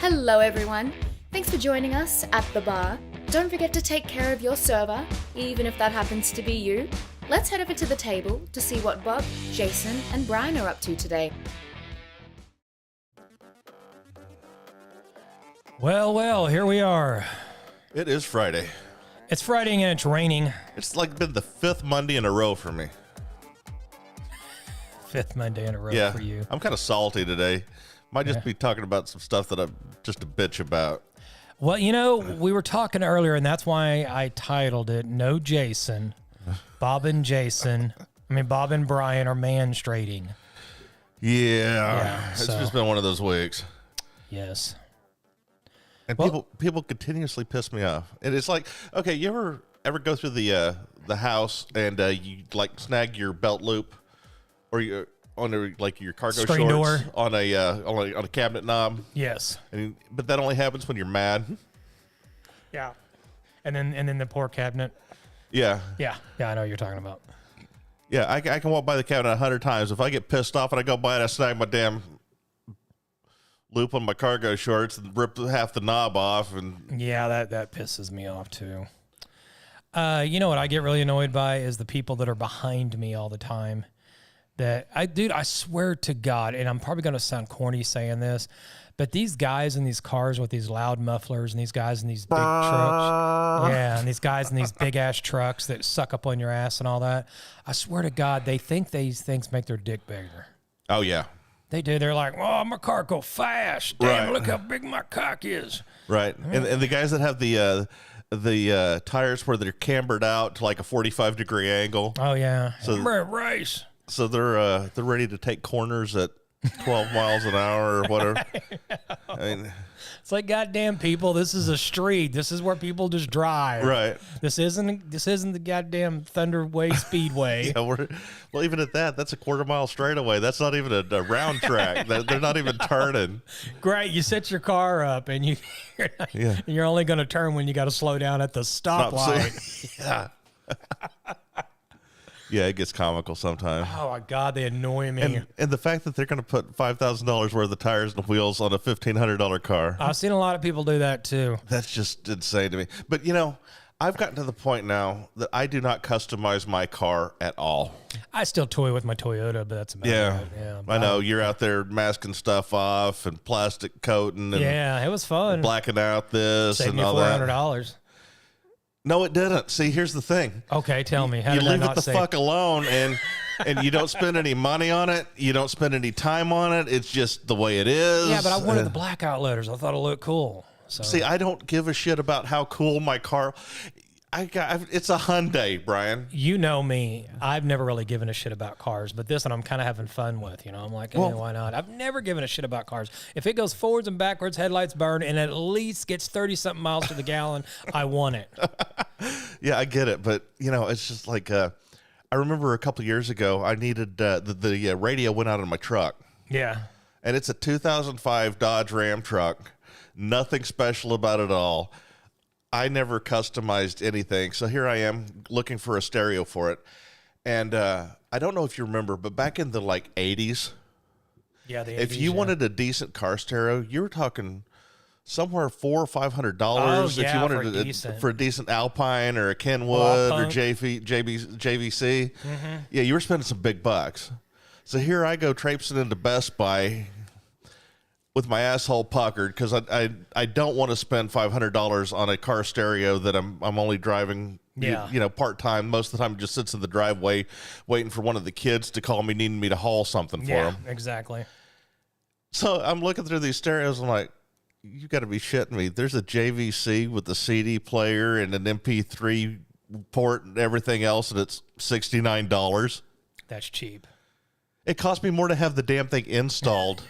Hello everyone! Thanks for joining us at the bar. Don't forget to take care of your server, even if that happens to be you. Let's head over to the table to see what Bob, Jason, and Brian are up to today. Well, here we are. It is Friday. It's Friday and it's raining. It's like been the fifth Monday in a row for me. Fifth Monday in a row Yeah, for you. I'm kind of salty today. Might just be talking about some stuff that I'm just a bitch about. Well, you know, we were talking earlier, and that's why I titled it No Jason. Bob and Brian are MANstruating. Yeah, it's so- just been one of those weeks. Yes. And Well- people continuously piss me off. And it's like, okay, you ever go through the house and you like snag your belt loop or you on your cargo Screen shorts door. on a cabinet knob? Yes. But that only happens when you're mad. Yeah. And then the poor cabinet. Yeah. Yeah, I know what you're talking about. Yeah, I can walk by the cabinet 100 times. If I get pissed off and I go by and I snag my damn loop on my cargo shorts and rip half the knob off, and Yeah, that pisses me off too. You know what I get really annoyed by is the people that are behind me all the time. I swear to God, and I'm probably going to sound corny saying this, but these guys in these cars with these loud mufflers and these guys in these big trucks, and these guys in these big ass trucks that suck up on your ass and all that. I swear to God, they think these things make their dick bigger. oh yeah, They do. They're like, oh, my car go fast. Damn, Right. look how big my cock is. right. And the guys that have the tires where they're cambered out to like a 45-degree angle, Oh yeah. So- I'm ready to race. so they're ready to take corners at 12 miles an hour or whatever. I mean, It's like, goddamn people, this is a street. This is where people just drive. right. This isn't the goddamn Thunderway Speedway. Yeah, well, even at that, that's a quarter-mile straightaway. That's not even a round track. They're not even turning. Great, you set your car up and you're only going to turn when you got to slow down at the stoplight. Yeah. Yeah, it gets comical sometimes. Oh my God, they annoy me. And the fact that they're going to put $5,000 worth of tires and wheels on a $1,500 car, I've seen a lot of people do that too. that's just insane to me. But, you know, I've gotten to the point now that I do not customize my car at all. I still toy with my Toyota, but that's about Yeah. it. Yeah, I know. You're out there masking stuff off and plastic coating and Yeah, it was fun. blacking out this Saved and me all $400. that. No, it didn't. See, here's the thing. Okay, tell me. How You did I leave it not the save? fuck alone and you don't spend any money on it. You don't spend any time on it. It's just the way it is. Yeah, but I wanted the blackout letters. I thought it looked cool. So See, I don't give a shit about how cool my car. It's a Hyundai, Brian. you know me. I've never really given a shit about cars, but this one I'm kind of having fun with. You know, I'm like, Well- why not? I've never given a shit about cars. If it goes forwards and backwards, headlights burn, and at least gets 30-something miles to the gallon, I want it. Yeah, I get it, but you know, it's just like I remember a couple of years ago, I needed the radio went out on my truck, Yeah. and it's a 2005 Dodge Ram truck. Nothing special about it all. I never customized anything, so here I am looking for a stereo for it, and I don't know if you remember, but back in the like 80s, Yeah. The if 80s, you yeah. wanted a decent car stereo, you were talking somewhere $400 or $500. Oh, If yeah, you for wanted a decent. for a decent Alpine or a Kenwood or Punk. JVC, yeah, you were spending some big bucks. So here I go traipsing into Best Buy with my asshole puckered because I don't want to spend $500 on a car stereo that I'm only driving. Yeah. You know, part time. Most of the time, it just sits in the driveway waiting for one of the kids to call me, needing me to haul something for Yeah, them. exactly. So I'm looking through these stereos. I'm like, you got to be shitting me. There's a JVC with the CD player and an MP3 port and everything else, and it's $69. That's cheap. It cost me more to have the damn thing installed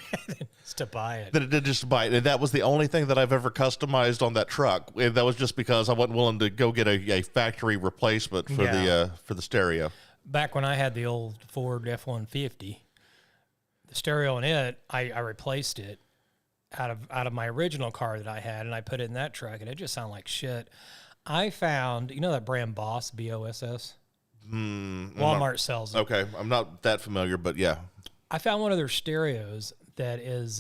It's to buy it. than it did just to buy it. And that was the only thing that I've ever customized on that truck. And that was just because I wasn't willing to go get a factory replacement for the stereo. Back when I had the old Ford F-150, the stereo in it, I replaced it out of my original car that I had, and I put it in that truck, and it just sounded like shit. I found, you know that brand Boss, B-O-S-S? Walmart sells it. Okay, I'm not that familiar, but yeah. I found one of their stereos that is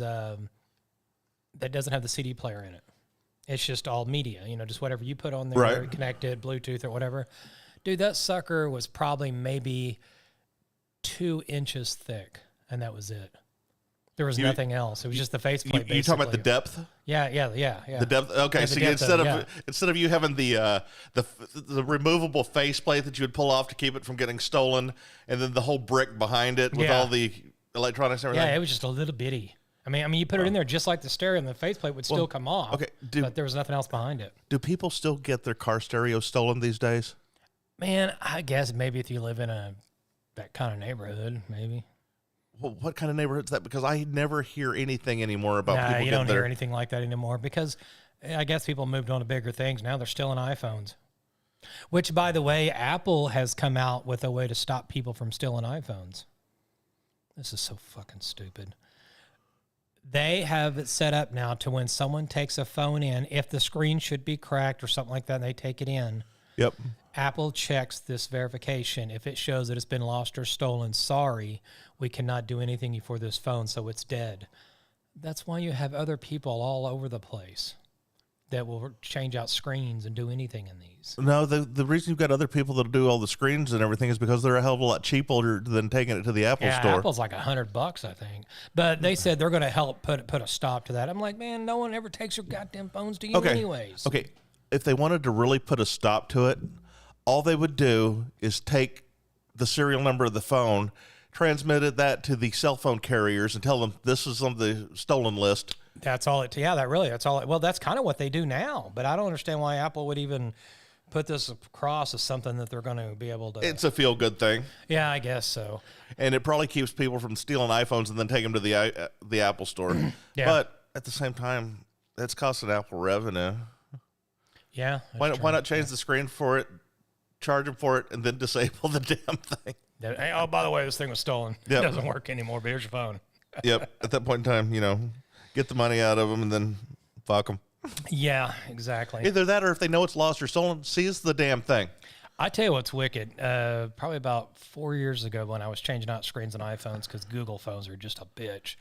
that doesn't have the CD player in it. It's just all media, just whatever you put on there, Right. connected, Bluetooth or whatever. Dude, that sucker was probably maybe 2 inches thick, and that was it. There was nothing else. It was just the faceplate. You talking about the depth? Yeah. The depth. Okay, Yeah, so depth instead of you having the removable faceplate that you would pull off to keep it from getting stolen, and then the whole brick behind it with all the electronics and everything. Yeah, it was just a little bitty. I mean, you put it in there just like the stereo, and the faceplate would still come off. Okay, but there was nothing else behind it. Do people still get their car stereos stolen these days? Man, I guess maybe if you live in that kind of neighborhood, maybe. Well, what kind of neighborhood is that? Because I never hear anything anymore about people You getting don't hear anything like that anymore because I guess people moved on to bigger things. Now they're stealing iPhones. Which, by the way, Apple has come out with a way to stop people from stealing iPhones. This is so fucking stupid. They have it set up now to when someone takes a phone in, if the screen should be cracked or something like that, and they take it in. Yep. Apple checks this verification. If it shows that it's been lost or stolen, sorry, we cannot do anything for this phone, so it's dead. That's why you have other people all over the place that will change out screens and do anything in these. No, the reason you've got other people that do all the screens and everything is because they're a hell of a lot cheaper than taking it to the Apple store. Apple's like $100, I think. But they said they're going to help put a stop to that. I'm like, man, no one ever takes your goddamn phones to you anyways. Okay, if they wanted to really put a stop to it, all they would do is take the serial number of the phone, transmitted that to the cell phone carriers, and tell them this is on the stolen list. That's all it. Yeah, that's all. Well, that's kind of what they do now. But I don't understand why Apple would even put this across as something that they're going to be able to. It's a feel good thing. Yeah, I guess so. And it probably keeps people from stealing iPhones and then take them to the Apple store. Yeah. But at the same time, it's costing Apple revenue. Yeah. Why not change the screen for it, charge them for it, and then disable the damn thing? Hey, oh, by the way, this thing was stolen. Yep. It doesn't work anymore, but here's your phone. Yep. At that point in time, get the money out of them and then fuck them. Yeah, exactly. Either that or if they know it's lost or stolen, seize the damn thing. I tell you what's wicked. Probably about 4 years ago when I was changing out screens on iPhones because Google phones are just a bitch.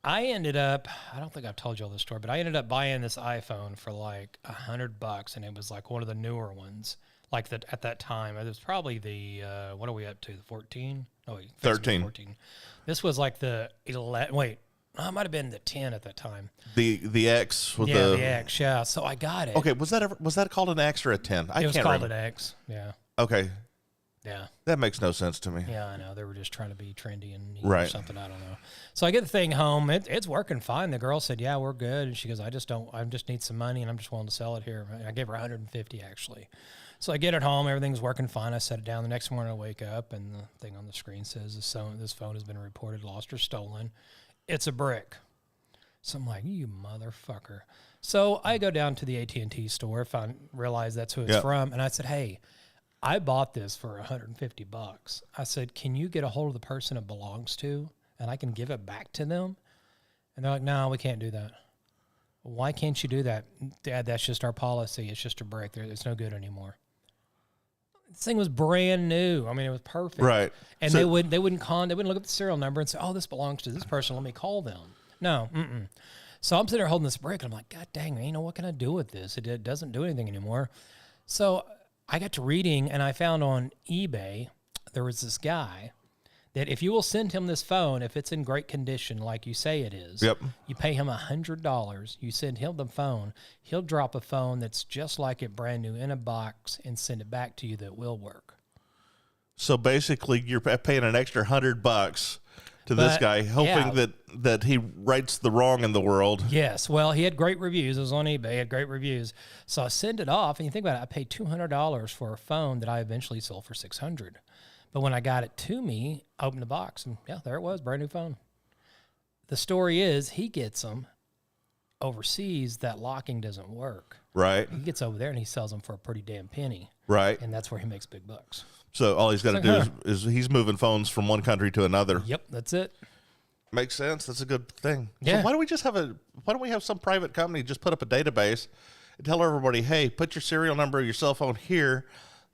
I ended up, I don't think I've told you all this story, but I ended up buying this iPhone for like $100, and it was like one of the newer ones. Like that at that time, it was probably the what are we up to? The 14? Oh, wait, 13. 14. This was like the 11. Wait, it might have been the 10 at that time. The X with the X. Yeah, so I got it. Okay, was that called an X or a 10? It was called an X. Yeah. Okay. Yeah. That makes no sense to me. Yeah, I know. They were just trying to be trendy and neat Right. or something. I don't know. So I get the thing home. It's working fine. The girl said, "Yeah, we're good." And she goes, "I just need some money, and I'm just willing to sell it here." And I gave her 150 actually. So I get it home. Everything's working fine. I set it down. The next morning I wake up, and the thing on the screen says, "This phone has been reported lost or stolen." It's a brick. So I'm like, "You motherfucker!" So I go down to the AT&T store, realize that's who it's from, and I said, "Hey, I bought this for $150. I said, can you get a hold of the person it belongs to, and I can give it back to them?" And they're like, "No, we can't do that." "Why can't you do that?" "Dad, that's just our policy. It's just a brick. It's no good anymore." This thing was brand new. I mean, it was perfect. Right. And So- they wouldn't look at the serial number and say, "Oh, this belongs to this person. Let me call them." No. So I'm sitting there holding this brick, and I'm like, "God dang, what can I do with this? It doesn't do anything anymore." So I got to reading, and I found on eBay there was this guy that if you will send him this phone, if it's in great condition like you say it is, Yep. you pay him $100, you send him the phone, he'll drop a phone that's just like it, brand new, in a box, and send it back to you that will work. So basically, you're paying an extra $100 to this guy, hoping that he rights the wrong in the world. Yes. Well, he had great reviews. It was on eBay. He had great reviews. So I send it off, and you think about it, I paid $200 for a phone that I eventually sold for $600. But when I got it to me, I opened the box, and yeah, there it was, brand new phone. The story is he gets them overseas. That locking doesn't work. Right. He gets over there, and he sells them for a pretty damn penny. Right. And that's where he makes big bucks. So all he's got to It's do like, is he's moving phones from one country to another. Yep, that's it. Makes sense. That's a good thing. Yeah. So why don't we have some private company just put up a database and tell everybody, "Hey, put your serial number of your cell phone here.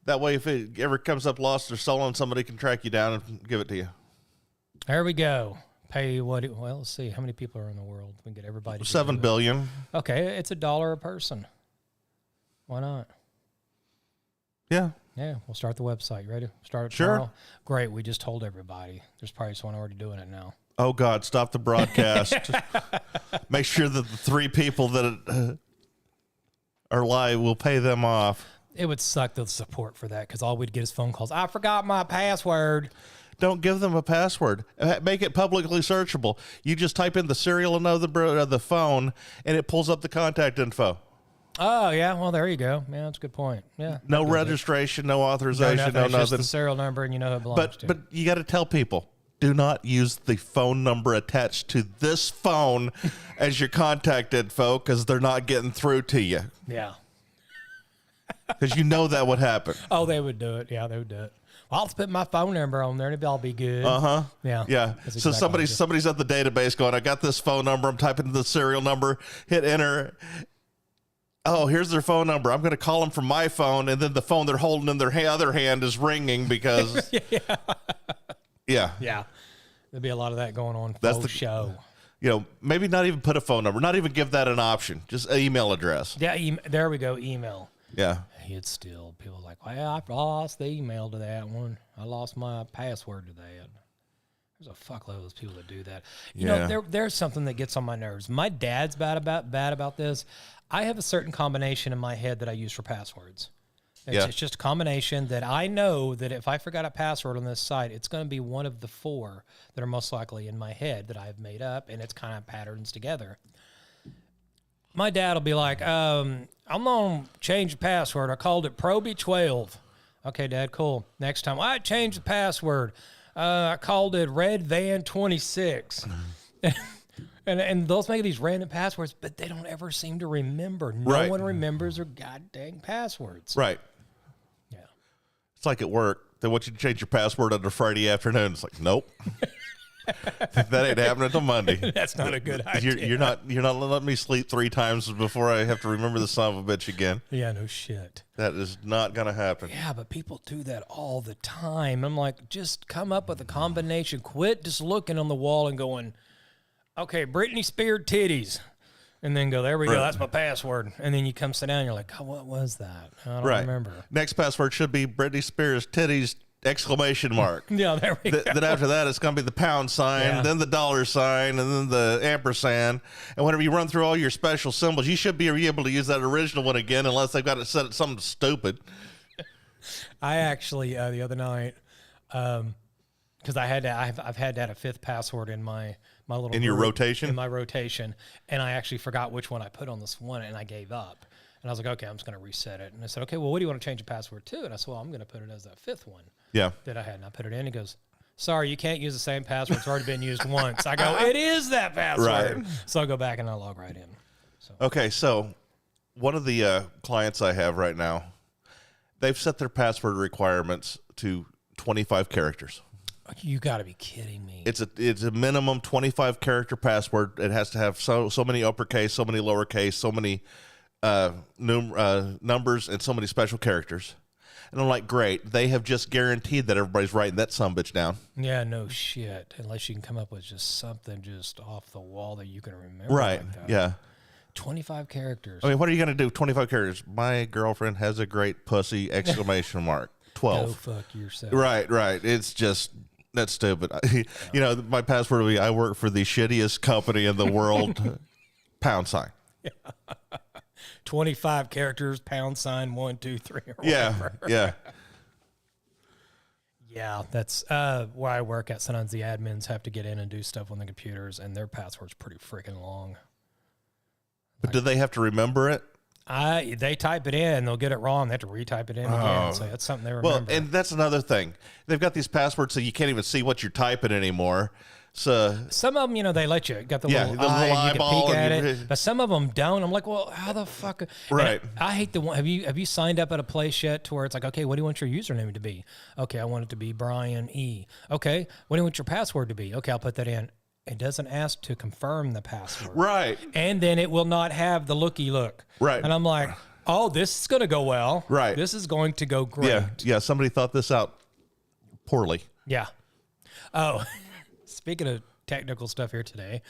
That way, if it ever comes up lost or stolen, somebody can track you down and give it to you." There we go. Pay what? Well, let's see. How many people are in the world? We can get everybody. To 7 do it. billion. Okay, it's $1 a person. Why not? Yeah. Yeah, we'll start the website. You ready? Start it Sure. tomorrow? Great. We just told everybody. There's probably someone already doing it now. Oh, God, stop the broadcast. Make sure that the 3 people that are live, will pay them off. It would suck the support for that because all we'd get is phone calls. I forgot my password. Don't give them a password. Make it publicly searchable. You just type in the serial number of the phone, and it pulls up the contact info. Oh, yeah. Well, there you go. Yeah, that's a good point. Yeah. No registration, no authorization, no It's just nothing. the serial number, and you know who it belongs to. But you got to tell people, do not use the phone number attached to this phone as your contact info because they're not getting through to you. Yeah. Because you know that would happen. Oh, they would do it. Yeah, they would do it. Well, I'll just put my phone number on there, and it'll all be good. Uh-huh. Yeah. Yeah. That's So exactly somebody's at the database going, I got this phone number. I'm typing in the serial number, hit enter. Oh, here's their phone number. I'm going to call them from my phone, and then the phone they're holding in their other hand is ringing because... Yeah. Yeah. There'll be a lot of that going on. That's That's the show. You know, maybe not even put a phone number, not even give that an option, just an email address. Yeah, there we go, email. Yeah. It's still, people are like, well, I lost the email to that one. I lost my password to that. There's a fuckload of those people that do that. You know, there's something that gets on my nerves. My dad's bad about this. I have a certain combination in my head that I use for passwords. It's just a combination that I know that if I forgot a password on this site, it's going to be one of the 4 that are most likely in my head that I've made up, and it's kind of patterns together. My dad will be like, I'm going to change the password. I called it Proby12. Okay, Dad, cool. Next time, I changed the password. I called it Red Van 26. And they'll make these random passwords, but they don't ever seem to remember. No one remembers their goddamn passwords. Right. Yeah. It's like at work. They want you to change your password on a Friday afternoon. It's like, nope. That ain't happening until Monday. That's not a good idea. You're not letting me sleep 3 times before I have to remember the son of a bitch again. Yeah, no shit. That is not going to happen. Yeah, but people do that all the time. I'm like, just come up with a combination. Quit just looking on the wall and going, okay, Britney Spears titties. And then go, there we go, that's my password. And then you come sit down and you're like, oh, what was that? I don't remember. Next password should be Britney Spears titties ! Yeah, there we go. Then after that, it's going to be the pound sign, then the dollar sign, and then the ampersand. And whenever you run through all your special symbols, you should be able to use that original one again unless they've got it set at something stupid. I actually, the other night, because I've had to add a 5th password in my little in your rotation? In my rotation, and I actually forgot which one I put on this one, and I gave up. And I was like, okay, I'm just going to reset it. And I said, okay, well, what do you want to change the password to? And I said, well, I'm going to put it as that 5th one that I had. And I put it in. He goes, sorry, you can't use the same password. It's already been used once. I go, it is that password. Right. So I go back and I log right in. So. Okay, so one of the clients I have right now, they've set their password requirements to 25 characters. You got to be kidding me. It's a minimum 25 character password. It has to have so many uppercase, so many lowercase, so many numbers, and so many special characters. And I'm like, great. They have just guaranteed that everybody's writing that sumbitch down. Yeah, no shit. Unless you can come up with just something just off the wall that you can remember. Right. Like Yeah. 25 characters. I mean, what are you going to do? 25 characters. My girlfriend has a great pussy! Exclamation mark. 12. Go fuck yourself. Right. It's just, that's stupid. You know, my password will be, I work for the shittiest company in the world. Pound sign. Yeah. 25 characters, pound sign, 1, 2, 3. Or Yeah. whatever. Yeah. Yeah, that's where I work at. Sometimes the admins have to get in and do stuff on the computers, and their password's pretty freaking long. But do they have to remember it? They type it in, they'll get it wrong. They have to retype it in again. So that's something they remember. Well, and that's another thing. They've got these passwords so you can't even see what you're typing anymore. So some of them, you know, they let you got the Yeah, little the little eye, and you eyeball can peek at and it. But some of them don't. I'm like, well, how the fuck? Right. And I hate the one. Have you signed up at a place yet to where it's like, okay, what do you want your username to be? Okay, I want it to be Brian E. Okay, what do you want your password to be? Okay, I'll put that in. It doesn't ask to confirm the password. Right. And then it will not have the looky look. Right. And I'm like, oh, this is going to go well. Right. This is going to go great. Yeah. Somebody thought this out poorly. Yeah. Oh, speaking of technical stuff here today.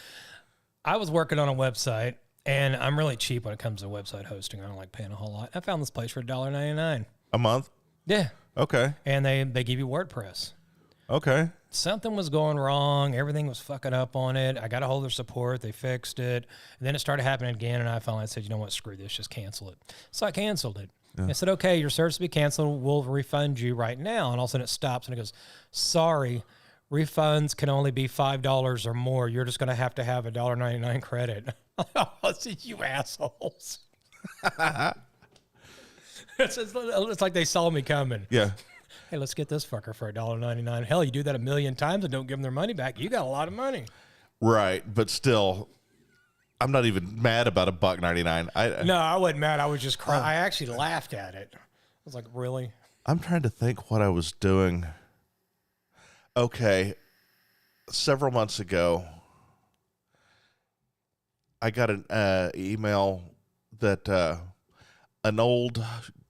I was working on a website, and I'm really cheap when it comes to website hosting. I don't like paying a whole lot. I found this place for $1.99 a month. Yeah, Okay. and they give you WordPress. Okay. Something was going wrong. Everything was fucking up on it. I got a hold of their support. They fixed it. And then it started happening again. And I finally said, you know what? Screw this. Just cancel it. So I canceled it. Yeah. I said, okay, your service will be canceled. We'll refund you right now. And all of a sudden it stops and it goes, sorry, refunds can only be $5 or more. You're just going to have a $1.99 credit. I said, you assholes. It's like they saw me coming. Yeah. Hey, let's get this fucker for $1.99. Hell, you do that 1,000,000 times and don't give them their money back. You got a lot of money. Right. But still, I'm not even mad about $1.99. No, I wasn't mad. I was just crying. I actually laughed at it. I was like, really? I'm trying to think what I was doing. Okay. Several months ago, I got an email that an old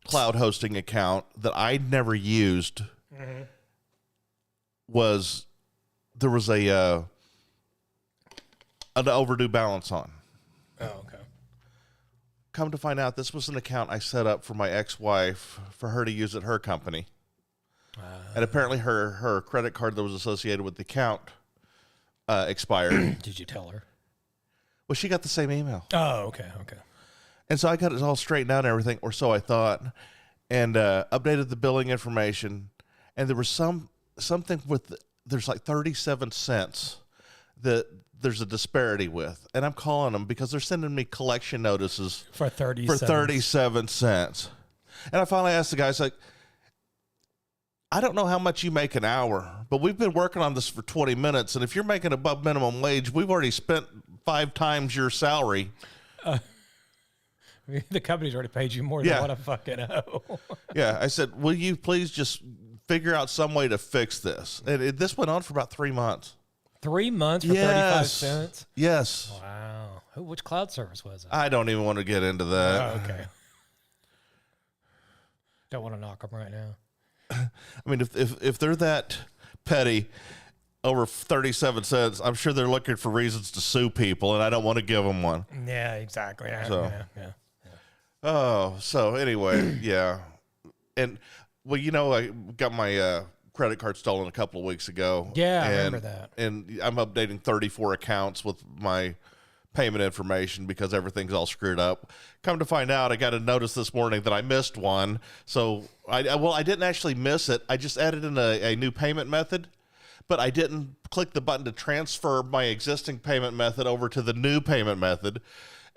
cloud hosting account that I'd never used there was an overdue balance on. Oh, okay. Come to find out, this was an account I set up for my ex-wife for her to use at her company. And apparently her credit card that was associated with the account expired. Did you tell her? Well, she got the same email. Oh, okay. And so I got it all straightened out and everything, or so I thought, and updated the billing information. And there was something with, there's like 37 cents that there's a disparity with. And I'm calling them because they're sending me collection notices for 37 cents. And I finally asked the guy, I was like, I don't know how much you make an hour, but we've been working on this for 20 minutes. And if you're making above minimum wage, we've already spent 5 times your salary. The company's already paid you more than what I fucking owe. Yeah. I said, will you please just figure out some way to fix this? And this went on for about 3 months. 3 months for 35 cents? Yes. Wow. Which cloud service was it? I don't even want to get into that. Oh, okay. Don't want to knock them right now. I mean, if they're that petty over 37 cents, I'm sure they're looking for reasons to sue people, and I don't want to give them one. Yeah, exactly. So, yeah. Oh, so anyway, yeah. And, well, you know, I got my credit card stolen a couple of weeks ago. Yeah, I remember that. And I'm updating 34 accounts with my payment information because everything's all screwed up. Come to find out, I got a notice this morning that I missed one. So, I didn't actually miss it. I just added in a new payment method, but I didn't click the button to transfer my existing payment method over to the new payment method,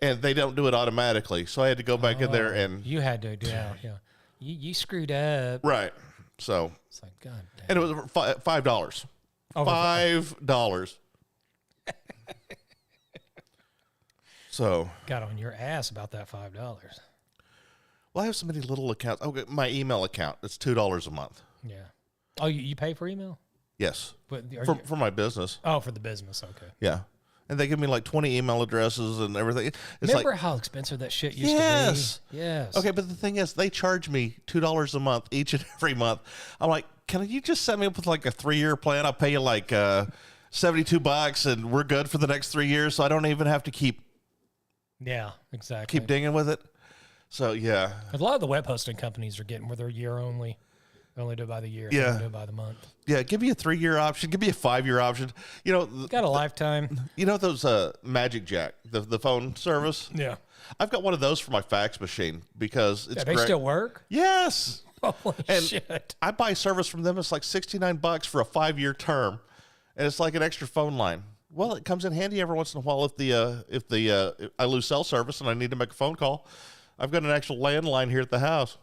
and they don't do it automatically. So I had to go back in there and... You had to, yeah. You screwed up. Right. So... It's like, God damn. And it was $5. $5. So got on your ass about that $5. Well, I have so many little accounts. Okay, my email account, it's $2 a month. Yeah. Oh, you pay for email? Yes. But for my business. Oh, for the business. Okay. Yeah. And they give me like 20 email addresses and everything. Remember how expensive that shit used to be? Yes. Okay, but the thing is, they charge me $2 a month each and every month. I'm like, can you just set me up with like a 3-year plan? I'll pay you like $72 and we're good for the next 3 years, so I don't even have to keep dinging with it. So, yeah. A lot of the web hosting companies are getting where they're year only. They only do it by the year. Yeah. They do it by the month. Yeah, give me a 3-year option. Give me a 5-year option. You know, got a lifetime. You know those Magic Jack, the phone service? Yeah. I've got one of those for my fax machine because it's they great. still work? Yes. Holy shit. I buy service from them. It's like $69 for a 5-year term, and it's like an extra phone line. Well, it comes in handy every once in a while if I lose cell service and I need to make a phone call. I've got an actual landline here at the house.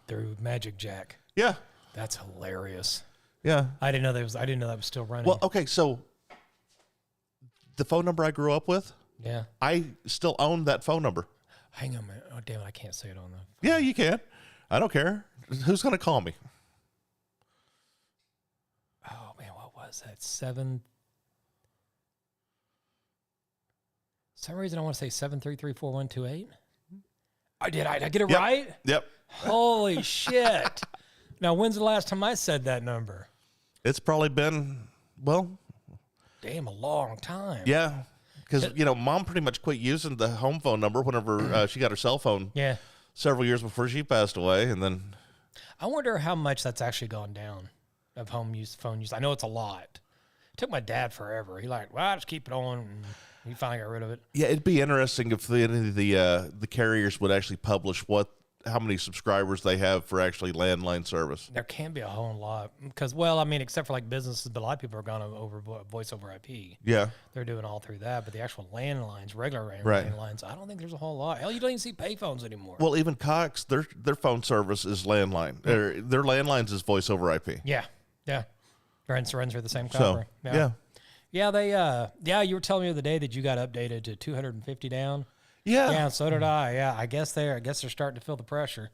Through Magic Jack. Yeah. That's hilarious. Yeah. I didn't know that was still running. Well, okay, so the phone number I grew up with, yeah, I still own that phone number. Hang on a minute. Oh, damn it, I can't say it on the phone. Yeah, you can. I don't care. Who's going to call me? Oh, man, what was that? Some reason I want to say 7334128. Did I get it right? Yep. Holy shit. Now, when's the last time I said that number? It's probably been, well, damn a long time. Yeah. Because, Mom pretty much quit using the home phone number whenever she got her cell phone Yeah. several years before she passed away. And then, I wonder how much that's actually gone down of phone use. I know it's a lot. It took my dad forever. He well, just keep it on. And he finally got rid of it. yeah, it'd be interesting if the carriers would actually publish how many subscribers they have for actually landline service. There can be a whole lot because, except for like businesses, but a lot of people are gone over voice over IP. Yeah. They're doing all through that, but the actual landlines, regular Right. landlines, I don't think there's a whole lot. Hell, you don't even see payphones anymore. Well, even Cox, their phone service is landline. Their landlines is voice over IP. Yeah. Runs through the same So, caliber. yeah. Yeah, they, you were telling me the other day that you got updated to 250 down. Yeah. Yeah, so did I. Yeah, I guess they're starting to feel the pressure.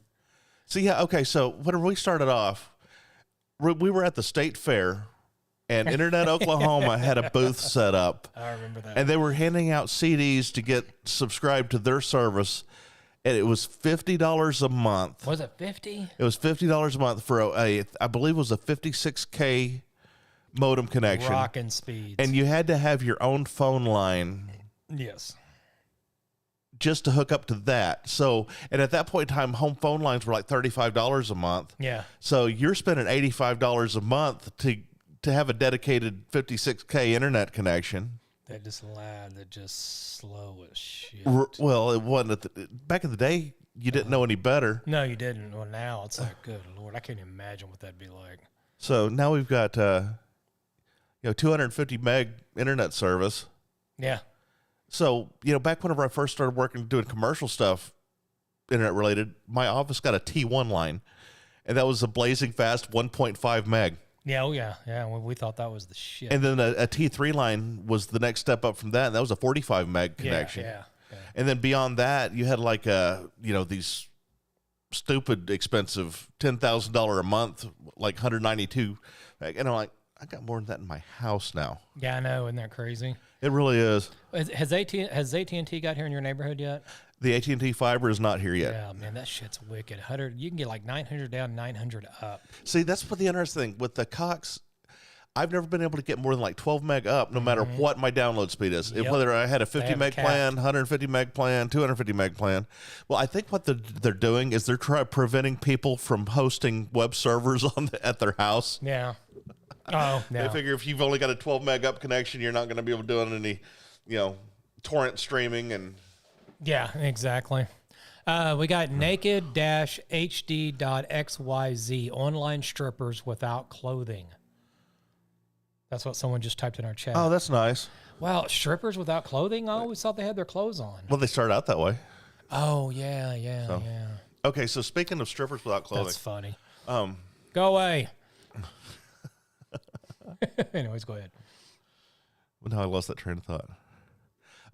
So, yeah, okay, so whenever we started off, we were at the state fair, and Internet Oklahoma had a booth set up. I remember that. And they were handing out CDs to get subscribed to their service, and it was $50 a month. Was it 50? It was $50 a month for I believe it was a 56K modem connection. Rocking speeds. And you had to have your own phone line yes. just to hook up to that. So, and at that point in time, home phone lines were like $35 a month. Yeah. So you're spending $85 a month to have a dedicated 56K internet connection. That just slow as shit. Well, it wasn't back in the day. You didn't know any better. No, you didn't. Well, now it's like, good Lord, I can't imagine what that'd be like. So now we've got 250 meg internet service. Yeah. So, back whenever I first started doing commercial stuff, internet related, my office got a T1 line, and that was a blazing fast 1.5 meg. Yeah, oh yeah, yeah. We thought that was the shit. And then a T3 line was the next step up from that, and that was a 45 meg connection. Yeah. And then beyond that, you had these stupid expensive $10,000 a month, like 192 meg. And I'm like, I got more than that in my house now. Yeah, I know. Isn't that crazy? It really is. Has AT&T got here in your neighborhood yet? The AT&T fiber is not here yet. Yeah, man, that shit's wicked. 100, you can get like 900 down, 900 up. See, that's what the interesting thing with the Cox. I've never been able to get more than like 12 meg up, no matter what my download speed is. Yep. Whether I had a 50 meg plan, 150 meg plan, 250 meg plan. Well, I think what they're doing is they're preventing people from hosting web servers at their house. Yeah. Oh, no. They figure if you've only got a 12 meg up connection, you're not going to be able to do any, torrent streaming and. Yeah, exactly. We got naked-hd.xyz, online strippers without clothing. That's what someone just typed in our chat. Oh, that's nice. Wow, strippers without clothing? I always thought they had their clothes on. Well, they start out that way. Oh, yeah. Okay, so speaking of strippers without clothing. That's funny. Go away. Anyways, go ahead. Well, now I lost that train of thought.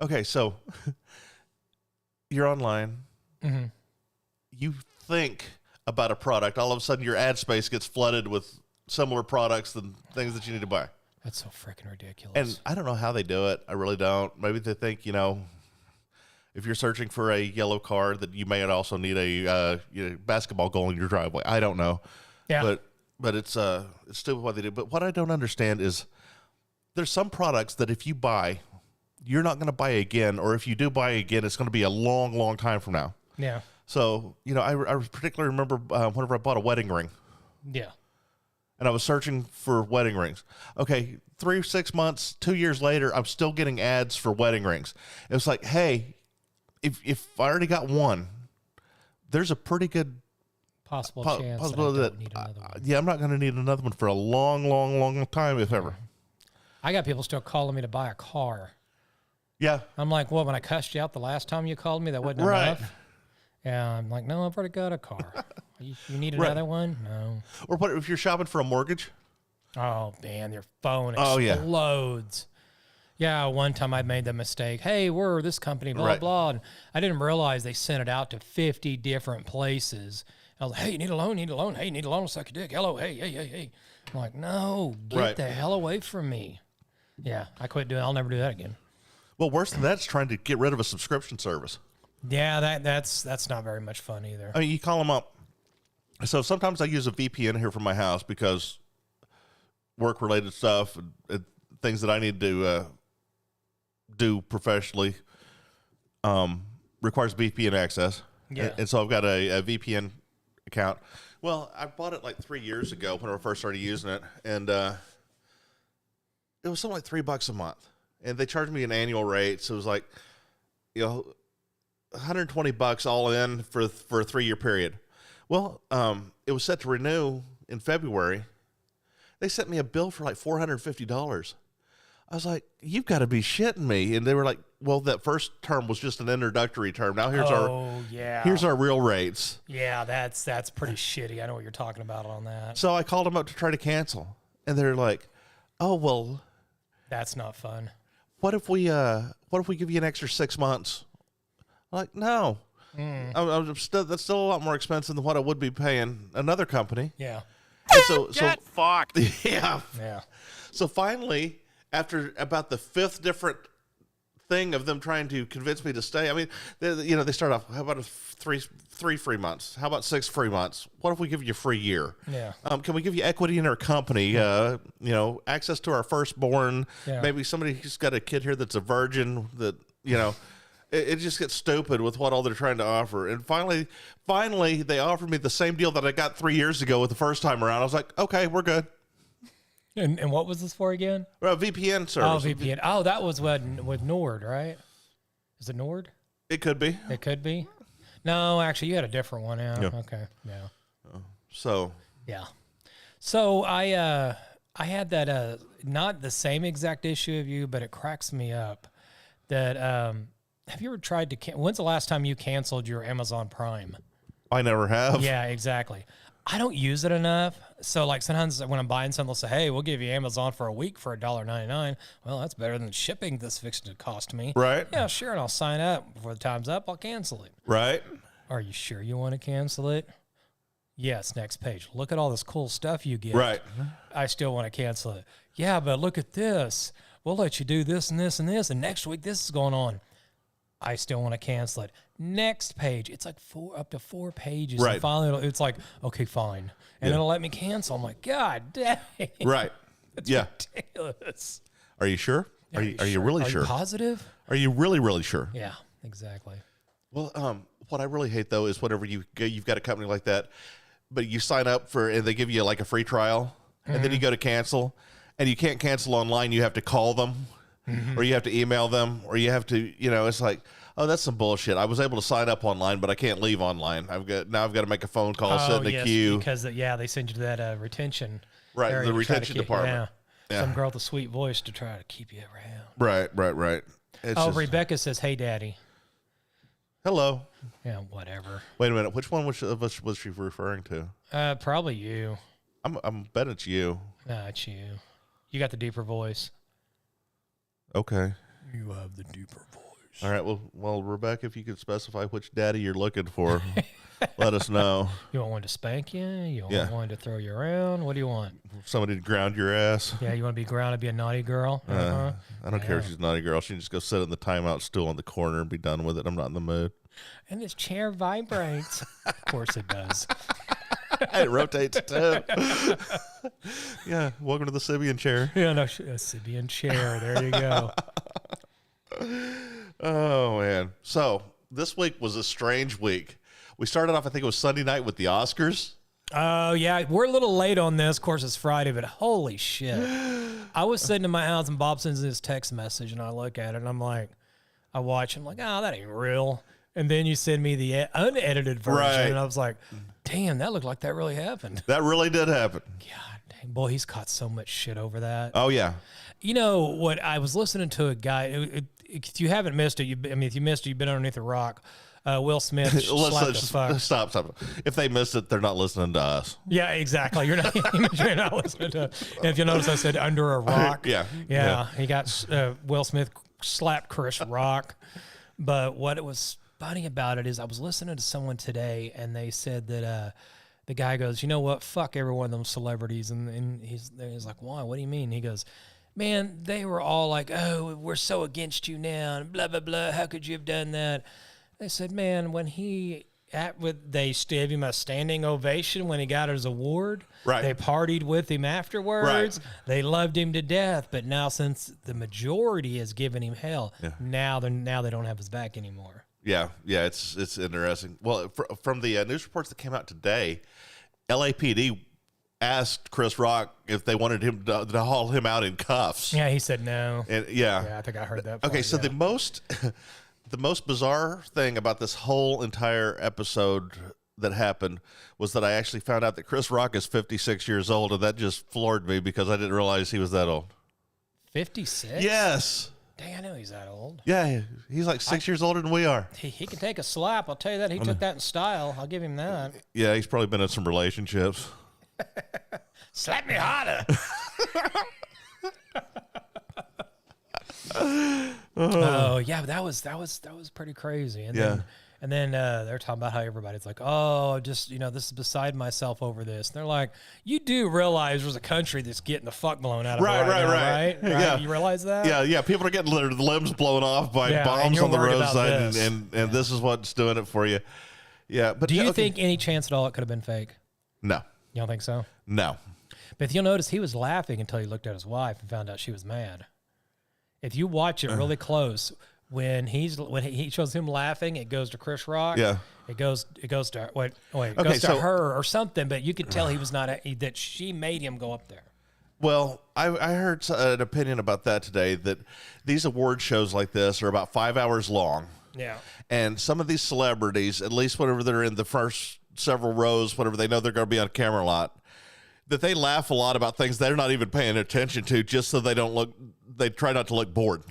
Okay, so you're online. Mm-hmm. You think about a product. All of a sudden, your ad space gets flooded with similar products and things that you need to buy. That's so freaking ridiculous. And I don't know how they do it. I really don't. Maybe they think, if you're searching for a yellow car, that you may also need a basketball goal in your driveway. I don't know. Yeah. But it's stupid what they do. But what I don't understand is there's some products that if you buy, you're not going to buy again, or if you do buy again, it's going to be a long, long time from now. Yeah. So, I particularly remember whenever I bought a wedding ring. Yeah. And I was searching for wedding rings. Okay, 3 or 6 months, 2 years later, I'm still getting ads for wedding rings. It was like, hey, if I already got one, there's a pretty good possibility that I don't need another one. Yeah, I'm not going to need another one for a long, long, long time, if ever. I got people still calling me to buy a car. Yeah. I'm like, well, when I cussed you out the last time you called me, that wasn't enough. Yeah, I'm like, no, I've already got a car. You need another one? No. Or what if you're shopping for a mortgage? Oh, man, your phone explodes. Yeah, one time I made the mistake. Hey, we're this company, blah, blah. And I didn't realize they sent it out to 50 different places. I was like, hey, you need a loan? Hey, you need a loan? Suck your dick. Hello, hey. I'm like, no, get the hell away from me. Yeah, I quit doing it. I'll never do that again. Well, worse than that is trying to get rid of a subscription service. Yeah, that's not very much fun either. I mean, you call them up. So sometimes I use a VPN here from my house because work-related stuff and things that I need to do professionally requires VPN access. Yeah. And so I've got a VPN account. Well, I bought it like 3 years ago when I first started using it, and it was something like $3 a month, and they charged me an annual rate, so it was like, $120 all in for a 3-year period. Well, it was set to renew in February. They sent me a bill for like $450. I was like, "You've got to be shitting me!" And they were like, "Well, that first term was just an introductory term. Now here's our real rates." Yeah, that's pretty shitty. I know what you're talking about on that. So I called them up to try to cancel, and they're like, "Oh, well, That's not fun. what if we give you an extra 6 months?" I'm like, "No, that's still a lot more expensive than what I would be paying another company." Yeah. And Get fucked. yeah. Yeah. So finally, after about the 5th different thing of them trying to convince me to stay, I mean, they start off, how about three free months? How about 6 free months? What if we give you a free year? Yeah. Can we give you equity in our company? Access to our firstborn. Yeah. Maybe somebody who's got a kid here that's a virgin. That it just gets stupid with what all they're trying to offer. And finally, they offered me the same deal that I got 3 years ago with the first time around. I was like, okay, we're good. And what was this for again? Well, VPN service. Oh, VPN. Oh, that was with Nord, right? Is it Nord? It could be. It could be. No, actually, you had a different one. Yeah. Yeah. Okay. Yeah. So Yeah. So I had that not the same exact issue of you, but it cracks me up that have you ever tried to when's the last time you canceled your Amazon Prime? I never have. Yeah, exactly. I don't use it enough. So like sometimes when I'm buying something, they'll say, "Hey, we'll give you Amazon for a week for $1.99." Well, that's better than shipping that's fixing to cost me. Right. Yeah, sure, and I'll sign up. Before the time's up, I'll cancel it. Right. Are you sure you want to cancel it? Yes, next page. Look at all this cool stuff you get. Right. I still want to cancel it. Yeah, but look at this. We'll let you do this and this and this, and next week this is going on. I still want to cancel it. Next page. It's like up to 4 pages. Right. And finally, it's like, okay, fine. And then it'll let me cancel. I'm like, God dang. Right. It's Yeah. ridiculous. Are you sure? Are you really sure? Are you positive? Are you really sure? Yeah, exactly. Well, what I really hate though is whenever you've got a company like that, but you sign up for and they give you like a free trial, and then you go to cancel, and you can't cancel online. You have to call them, or you have to email them, or you have to, it's like, oh, that's some bullshit. I was able to sign up online, but I can't leave online. I've got to make a phone call, sit in a queue. Because they send you to that retention. Right, area the to try to retention keep- department. Yeah. Yeah. Some girl with a sweet voice to try to keep you around. Right. It's just, Rebecca says, "Hey, Daddy." hello. Yeah, whatever. Wait a minute. Which one of us was she referring to? Probably you. I'm betting it's you. No, it's you. You got the deeper voice. Okay. You have the deeper voice. All right. Well, Rebecca, if you could specify which daddy you're looking for, let us know. You want one to spank you? You want Yeah. one to throw you around? What do you want? Somebody to ground your ass. Yeah, you want to be grounded, be a naughty girl? I don't care if she's a naughty girl. She can just go sit in the timeout stool in the corner and be done with it. I'm not in the mood. And this chair vibrates. Of course it does. It rotates too. Yeah. Welcome to the Sibian chair. Yeah, no, a Sibian chair. There you go. Oh man. So this week was a strange week. We started off, I think it was Sunday night with the Oscars. Oh, yeah. We're a little late on this. Of course, it's Friday, but holy shit. I was sitting in my house, and Bob sends this text message, and I look at it, and I'm like, I watch, I'm like, oh, that ain't real. And then you send me the unedited version, Right. and I was like, damn, that looked like that really happened. That really did happen. God dang. Boy, he's caught so much shit over that. Oh yeah. You know what? I was listening to a guy. If you haven't missed it, if you missed it, you've been underneath a rock. Will Smith slapped the fuck. Stop. If they missed it, they're not listening to us. Yeah, exactly. You're not listening to. And if you notice, I said under a rock. Yeah. He got Will Smith slapped Chris Rock. But what was funny about it is I was listening to someone today, and they said that the guy goes, you know what? Fuck every one of them celebrities, and he's like, why? What do you mean? He goes, man, they were all like, oh, we're so against you now, and blah blah blah. How could you have done that? They said, man, when he They gave him a standing ovation when he got his award. Right. They partied with him afterwards. Right. They loved him to death. But now, since the majority has given him hell, now they don't have his back anymore. Yeah, it's interesting. Well, from the news reports that came out today, LAPD asked Chris Rock if they wanted him to haul him out in cuffs. Yeah, he said no. And Yeah, I think I heard that part, Okay, so yeah. the most bizarre thing about this whole entire episode that happened was that I actually found out that Chris Rock is 56 years old, and that just floored me because I didn't realize he was that old. 56? Yes. Dang, I know he's that old. Yeah, he's like 6 years older than we are. He can take a slap. I'll tell you that. He took that in style. I'll give him that. Yeah, he's probably been in some relationships. Slap me harder. Oh yeah, but that was pretty crazy. And then they're talking about how everybody's like, oh, just this is beside myself over this. And they're like, you do realize there's a country that's getting the fuck blown out of it Right. right? Yeah. You realize that? Yeah. People are getting their limbs blown off by Yeah, and bombs you're on the worried about roadside, this. and this is what's doing it for you. Yeah, but Do you think any chance at all it could have been fake? No, You don't think so? no. But you'll notice he was laughing until he looked at his wife and found out she was mad. If you watch it really close, when he shows him laughing, it goes to Chris Rock. Yeah. It goes to Okay, to so- her or something, but you could tell he was not that she made him go up there. Well, I heard an opinion about that today, that these award shows like this are about 5 hours long. Yeah. And some of these celebrities, at least whenever they're in the first several rows, whenever they know they're going to be on camera a lot, that they laugh a lot about things they're not even paying attention to, just so they try not to look bored.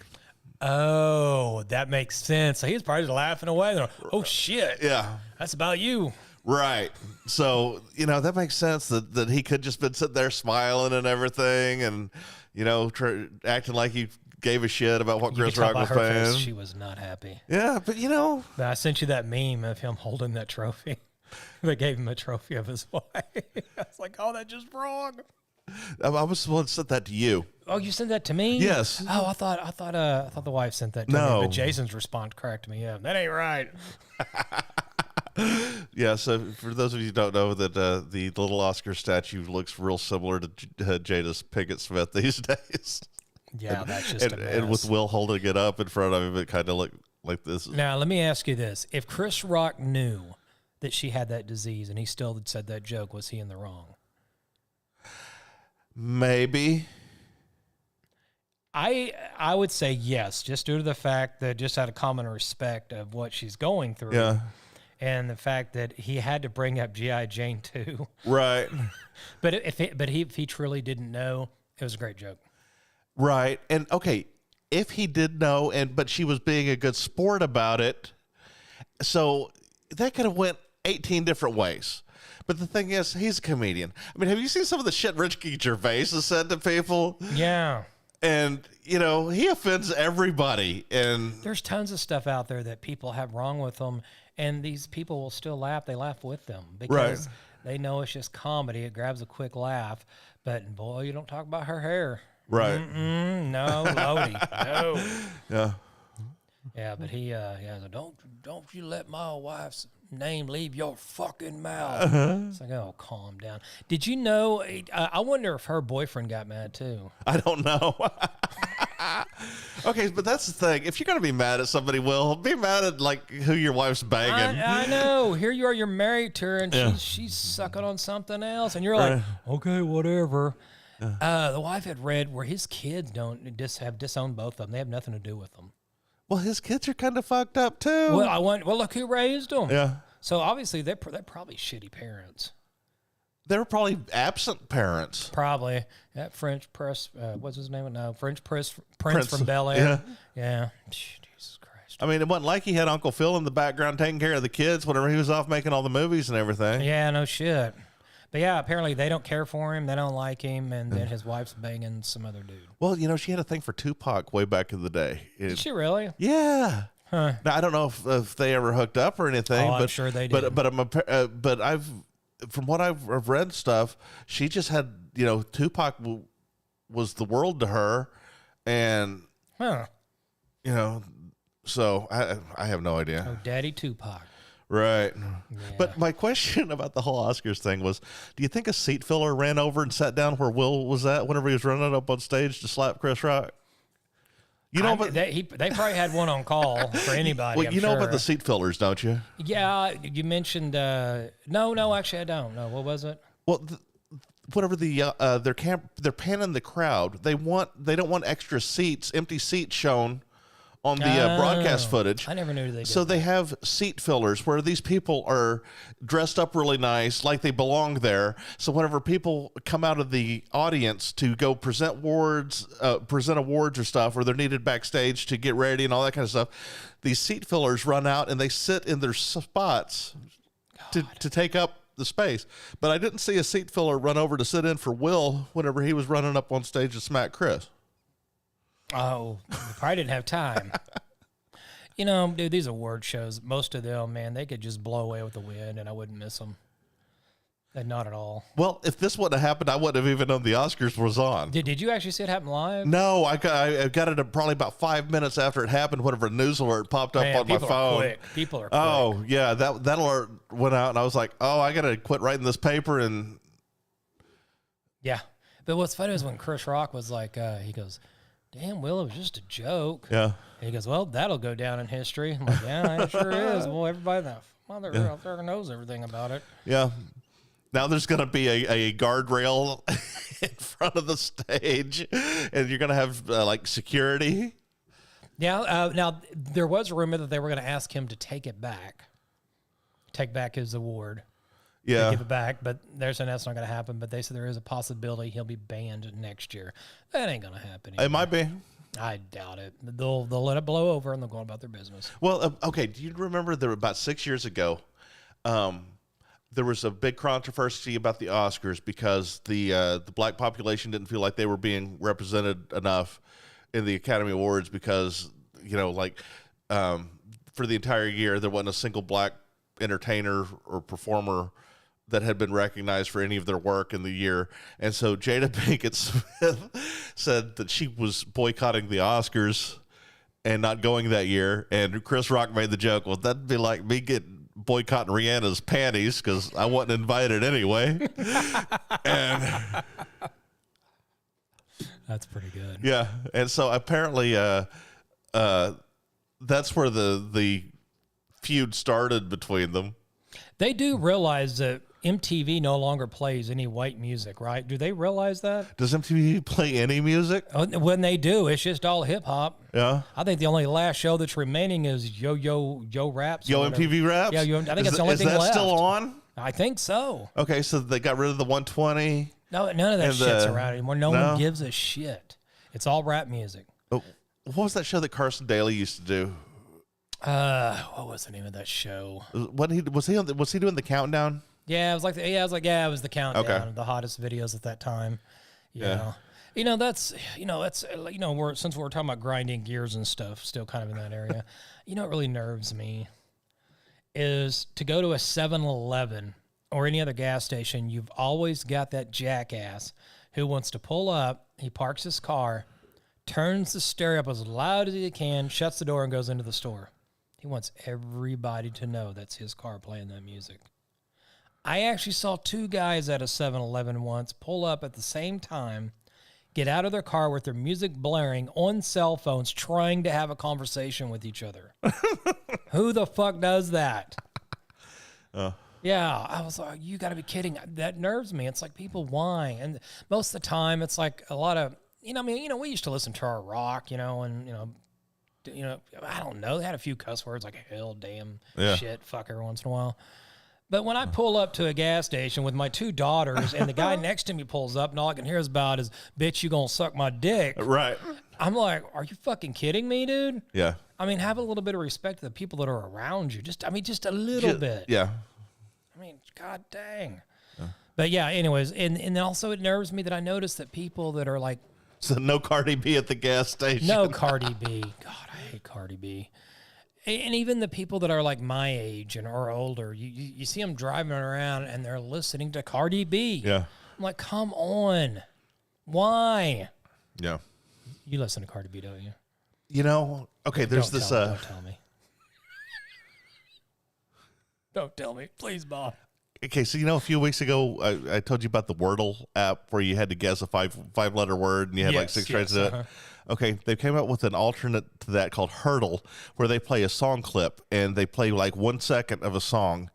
Oh, that makes sense. So he's probably just laughing away. They're like, oh shit. Yeah. That's about you. Right. So, that makes sense that he could just been sitting there smiling and everything and, acting like he gave a shit about what You Chris could tell Rock by was her face saying. she was not happy. Yeah, but But I sent you that meme of him holding that trophy. They gave him a trophy of his wife. I was like, oh, that's just wrong. I was the one that sent that to you. Oh, you sent that to me? Yes. Oh, I thought the wife sent that to No. me. But Jason's response cracked me up. That ain't right. Yeah, so for those of you who don't know, that the little Oscar statue looks real similar to Jada Pinkett Smith these days. Yeah, that's just a mess. And with Will holding it up in front of him, it kind of looked like this. Now, let me ask you this. If Chris Rock knew that she had that disease and he still had said that joke, was he in the wrong? Maybe. I would say yes, just due to the fact that just out of common respect of what she's going through. Yeah. And the fact that he had to bring up G.I. Jane too. Right. But if he truly didn't know, it was a great joke. Right. And okay, if he did know, but she was being a good sport about it, so that could have went 18 different ways. But the thing is, he's a comedian. I mean, have you seen some of the shit Ricky Gervais has said to people? Yeah. And, he offends everybody. And There's tons of stuff out there that people have wrong with them, and these people will still laugh. They laugh with them because they know it's just comedy. It grabs a quick laugh. But, boy, you don't talk about her hair. right. No, Lodi. No. Yeah. Yeah, but he so don't you let my wife's name leave your fucking mouth. It's like, oh, calm down. Did you know? I wonder if her boyfriend got mad too. I don't know. Okay, but that's the thing. If you're going to be mad at somebody, Will, be mad at, who your wife's banging. I know. Here you are. You're married to her, and she's sucking on something else, and you're like, okay, whatever. The wife had read where his kids have disowned both of them. They have nothing to do with them. Well, his kids are kind of fucked up, too. Well, look who raised them. Yeah. So obviously they're probably shitty parents. They were probably absent parents. Probably that French press. What's his name? No, French Prince from Bel Air. Yeah. Jesus Christ. I mean, it wasn't like he had Uncle Phil in the background taking care of the kids whenever he was off making all the movies and everything. Yeah, no shit. But yeah, apparently they don't care for him. They don't like him, and then his wife's banging some other dude. Well, she had a thing for Tupac way back in the day. Did she really? Yeah. Huh. Now I don't know if they ever hooked up or anything. Oh, but I'm sure they did. But I've from what I've read stuff, she just had Tupac was the world to her, and Huh. so I have no idea. Oh, Daddy Tupac. Right. Yeah. But my question about the whole Oscars thing was, do you think a seat filler ran over and sat down where Will was at whenever he was running up on stage to slap Chris Rock? You know, but they probably had one on call for anybody. well, I'm you know sure. about the seat fillers, don't you? Yeah, you mentioned. No, actually, I don't. No, what was it? Well, whatever they're panning the crowd. They don't want extra seats, empty seats shown on the broadcast footage. I never knew they did. So they have seat fillers where these people are dressed up really nice, like they belong there. So whenever people come out of the audience to go present awards or stuff, or they're needed backstage to get ready and all that kind of stuff, these seat fillers run out and they sit in their spots to take up the space. But I didn't see a seat filler run over to sit in for Will whenever he was running up on stage to smack Chris. Oh, probably didn't have time. You know, dude, these award shows, most of them, man, they could just blow away with the wind, and I wouldn't miss them. Not at all. Well, if this wouldn't have happened, I wouldn't have even known the Oscars was on. Did you actually see it happen live? No, I got it probably about 5 minutes after it happened. Whatever news alert popped up on my phone. People are quick. Oh yeah, that alert went out, and I was like, oh, I gotta quit writing this paper. And yeah, but what's funny is when Chris Rock was like, he goes, "Damn, Will, it was just a joke." yeah, And he goes, "Well, that'll go down in history." I'm like, "Yeah, it sure is." Well, everybody out there knows everything about it. yeah. Now there's gonna be a guardrail in front of the stage, and you're gonna have like security. Yeah. Now there was a rumor that they were going to ask him to take back his award. Yeah, Give it back, but they're saying that's not going to happen. But they said there is a possibility he'll be banned next year. That ain't going to happen. it might be. I doubt it. They'll let it blow over and they'll go about their business. Well, okay. Do you remember there about 6 years ago? There was a big controversy about the Oscars because the black population didn't feel like they were being represented enough in the Academy Awards because, you know, like for the entire year there wasn't a single black entertainer or performer that had been recognized for any of their work in the year. And so Jada Pinkett Smith said that she was boycotting the Oscars and not going that year. And Chris Rock made the joke, well, that'd be like me boycotting Rihanna's panties because I wasn't invited anyway. And That's pretty good. yeah, and so apparently that's where the feud started between them. They do realize that MTV no longer plays any white music, right? Do they realize that? Does MTV play any music? When they do, it's just all hip hop. Yeah. I think the only last show that's remaining is Yo Raps. Yo MTV Raps? Yeah, I think that's the only thing left. Is that still on? I think so. Okay, so they got rid of the 120. No, none of that And shit's the- around anymore. No one gives a shit. It's all rap music. Oh, what was that show that Carson Daly used to do? What was the name of that show? Was he doing the countdown? Yeah, it was it was the countdown Okay. of the hottest videos at that time. Yeah. That's since we're talking about grinding gears and stuff, still kind of in that area. What really nerves me is to go to a 7-Eleven or any other gas station, you've always got that jackass who wants to pull up, he parks his car, turns the stereo up as loud as he can, shuts the door, and goes into the store. He wants everybody to know that's his car playing that music. I actually saw two guys at a 7-Eleven once pull up at the same time, get out of their car with their music blaring on cell phones, trying to have a conversation with each other. Who the fuck does that? Yeah, I was like, you got to be kidding. That nerves me. It's like people whine. And most of the time, it's like a lot of, we used to listen to our rock, and, I don't know. They had a few cuss words like hell, damn, shit, fucker once in a while. But when I pull up to a gas station with my two daughters and the guy next to me pulls up and all I can hear is about is, bitch, you gonna suck my dick. Right. I'm like, are you fucking kidding me, dude? Yeah. Have a little bit of respect to the people that are around you. Just a little bit. Yeah. God dang. But yeah, anyways, and also it nerves me that I notice that people that are like, So no Cardi B at the gas station. no Cardi B. God, I hate Cardi B. And even the people that are like my age and or older, you see them driving around and they're listening to Cardi B. Yeah. I'm like, come on. Why? Yeah. You listen to Cardi B, don't you? Okay, there's Don't this tell me. Don't tell me. Please, Bob. Okay, so a few weeks ago, I told you about the Wordle app where you had to guess a five-letter word and you had like 6 tries to do it. Okay, they came out with an alternate to that called Hurdle, where they play a song clip and they play like 1 second of a song,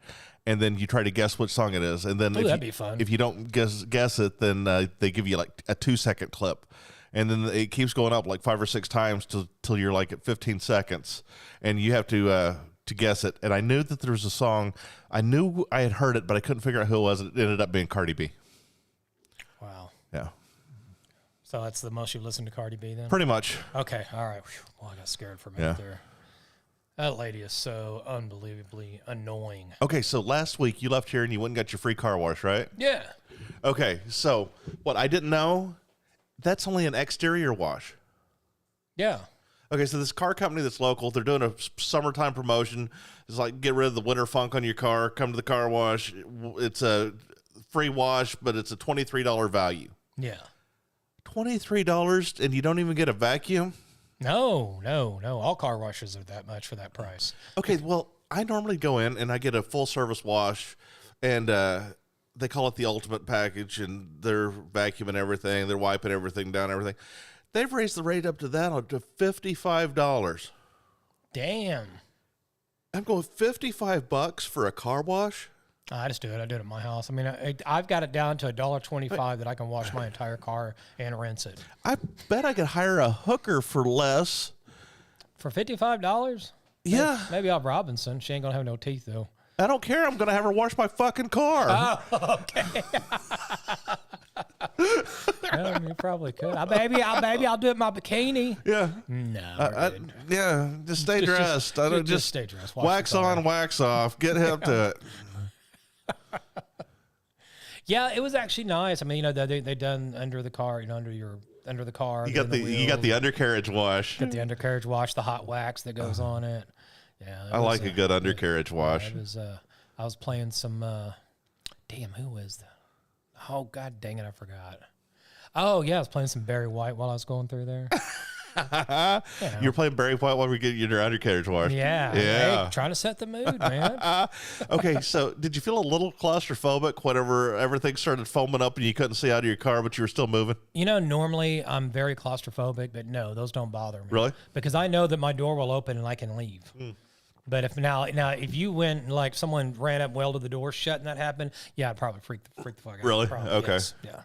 and then you try to guess which song it is. And then that'd be fun. If you don't guess it, then they give you like a 2-second clip. And then it keeps going up like 5 or 6 times till you're like at 15 seconds, and you have to guess it. And I knew that there was a song. I knew I had heard it, but I couldn't figure out who it was. It ended up being Cardi B. Wow. Yeah. So that's the most you've listened to Cardi B then? Pretty much. Okay. All right. Whew. Well, I got scared for a minute there. That lady is so unbelievably annoying. Okay, so last week you left here and you went and got your free car wash, right? Yeah. Okay, so what I didn't know, that's only an exterior wash. Yeah. Okay, so this car company that's local, they're doing a summertime promotion. It's like, get rid of the winter funk on your car, come to the car wash. It's a free wash, but it's a $23 value. Yeah. $23 and you don't even get a vacuum? No. All car washes are that much for that price. Okay, well, I normally go in and I get a full service wash, and they call it the ultimate package, and they're vacuuming everything, they're wiping everything down, everything. They've raised the rate up to $55. Damn. I'm going $55 for a car wash? I just do it. I do it at my house. I mean, I've got it down to $1.25 that I can wash my entire car and rinse it. I bet I could hire a hooker for less. For $55? Yeah. Maybe I'll Robinson. She ain't going to have no teeth, though. I don't care. I'm going to have her wash my fucking car. Oh, okay. You probably could. I'll do it in my bikini. Yeah. No. Yeah. Just stay dressed. Just stay dressed. Wax on, wax off. Get hip to it. Yeah, it was actually nice. I mean, they done under the car, under the car. You got the undercarriage wash. Got the undercarriage wash, the hot wax that goes on it. Yeah, I like a good undercarriage wash. It was. I was playing some. Damn, who was that? Oh, god dang it, I forgot. Oh yeah, I was playing some Barry White while I was going through there. You're playing Barry White while we get your undercarriage wash. Yeah. Hey, trying to set the mood, man. Okay, so did you feel a little claustrophobic whenever everything started foaming up and you couldn't see out of your car, but you were still moving? Normally I'm very claustrophobic, but no, those don't bother me. Really? Because I know that my door will open and I can leave. But if you went and like someone ran up, welded the door shut, and that happened, yeah, I'd probably freak the fuck out. Really? Probably, Okay. yes. Yeah.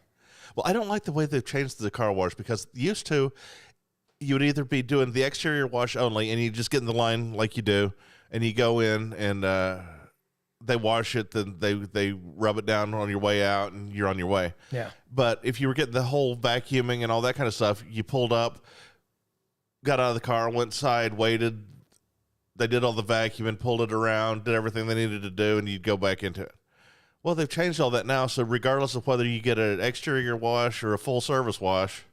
Well, I don't like the way they've changed the car wash, because used to, you would either be doing the exterior wash only and you just get in the line like you do, and you go in and they wash it, then they rub it down on your way out and you're on your way. Yeah. But if you were getting the whole vacuuming and all that kind of stuff, you pulled up, got out of the car, went inside, waited. They did all the vacuuming, pulled it around, did everything they needed to do, and you'd go back into it. Well, they've changed all that now, so regardless of whether you get an exterior wash or a full service wash,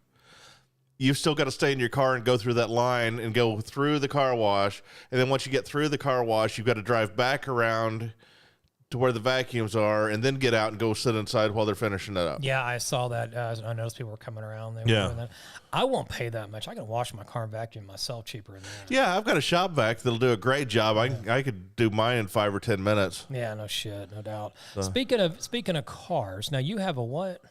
you've still got to stay in your car and go through that line and go through the car wash. And then once you get through the car wash, you've got to drive back around to where the vacuums are and then get out and go sit inside while they're finishing it up. Yeah, I saw that. I noticed people were coming around. They were doing that. I won't pay that much. I can wash my car and vacuum myself cheaper than that. Yeah, I've got a shop vac that'll do a great job. I could do mine in 5 or 10 minutes. Yeah, no shit, no doubt. So. Speaking of cars, now you have a what?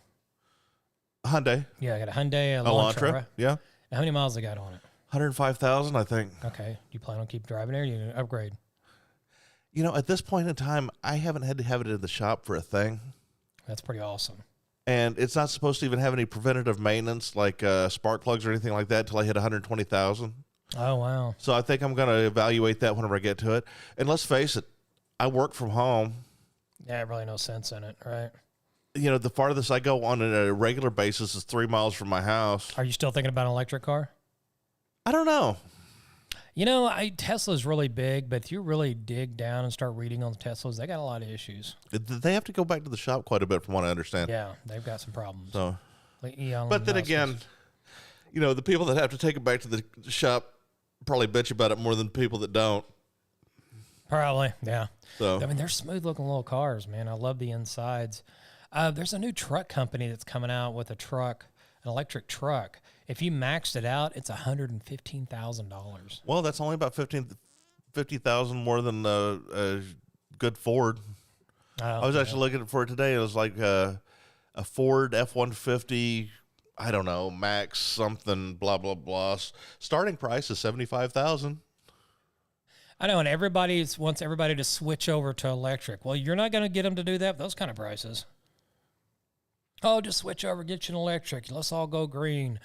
Hyundai. Yeah, I got a Hyundai Elantra. Right? Yeah. Now, how many miles they got on it? 105,000, I think. Okay. Do you plan on keep driving there? Or you gonna upgrade? At this point in time, I haven't had to have it in the shop for a thing. That's pretty awesome. And it's not supposed to even have any preventative maintenance like spark plugs or anything like that until I hit 120,000. Oh, wow. So I think I'm going to evaluate that whenever I get to it. And let's face it, I work from home. Yeah, really no sense in it, right? The farthest I go on a regular basis is 3 miles from my house. Are you still thinking about an electric car? I don't know. Tesla's really big, but if you really dig down and start reading on the Teslas, they got a lot of issues. They have to go back to the shop quite a bit from what I understand. Yeah, they've got some problems. So, like Elon but then Musk again, the people that have to take it back to the shop probably bitch about it more than people that don't. Probably, yeah. So, I mean, they're smooth looking little cars, man. I love the insides. There's a new truck company that's coming out with an electric truck. If you maxed it out, it's $115,000. Well, that's only about $50,000 more than good Ford. Oh, I was actually looking for it today. It was like a Ford F-150. I don't know, max something, blah blah blah. Starting price is $75,000. I know, and everybody wants everybody to switch over to electric. Well, you're not going to get them to do that with those kind of prices. Oh, just switch over, get you an electric. Let's all go green.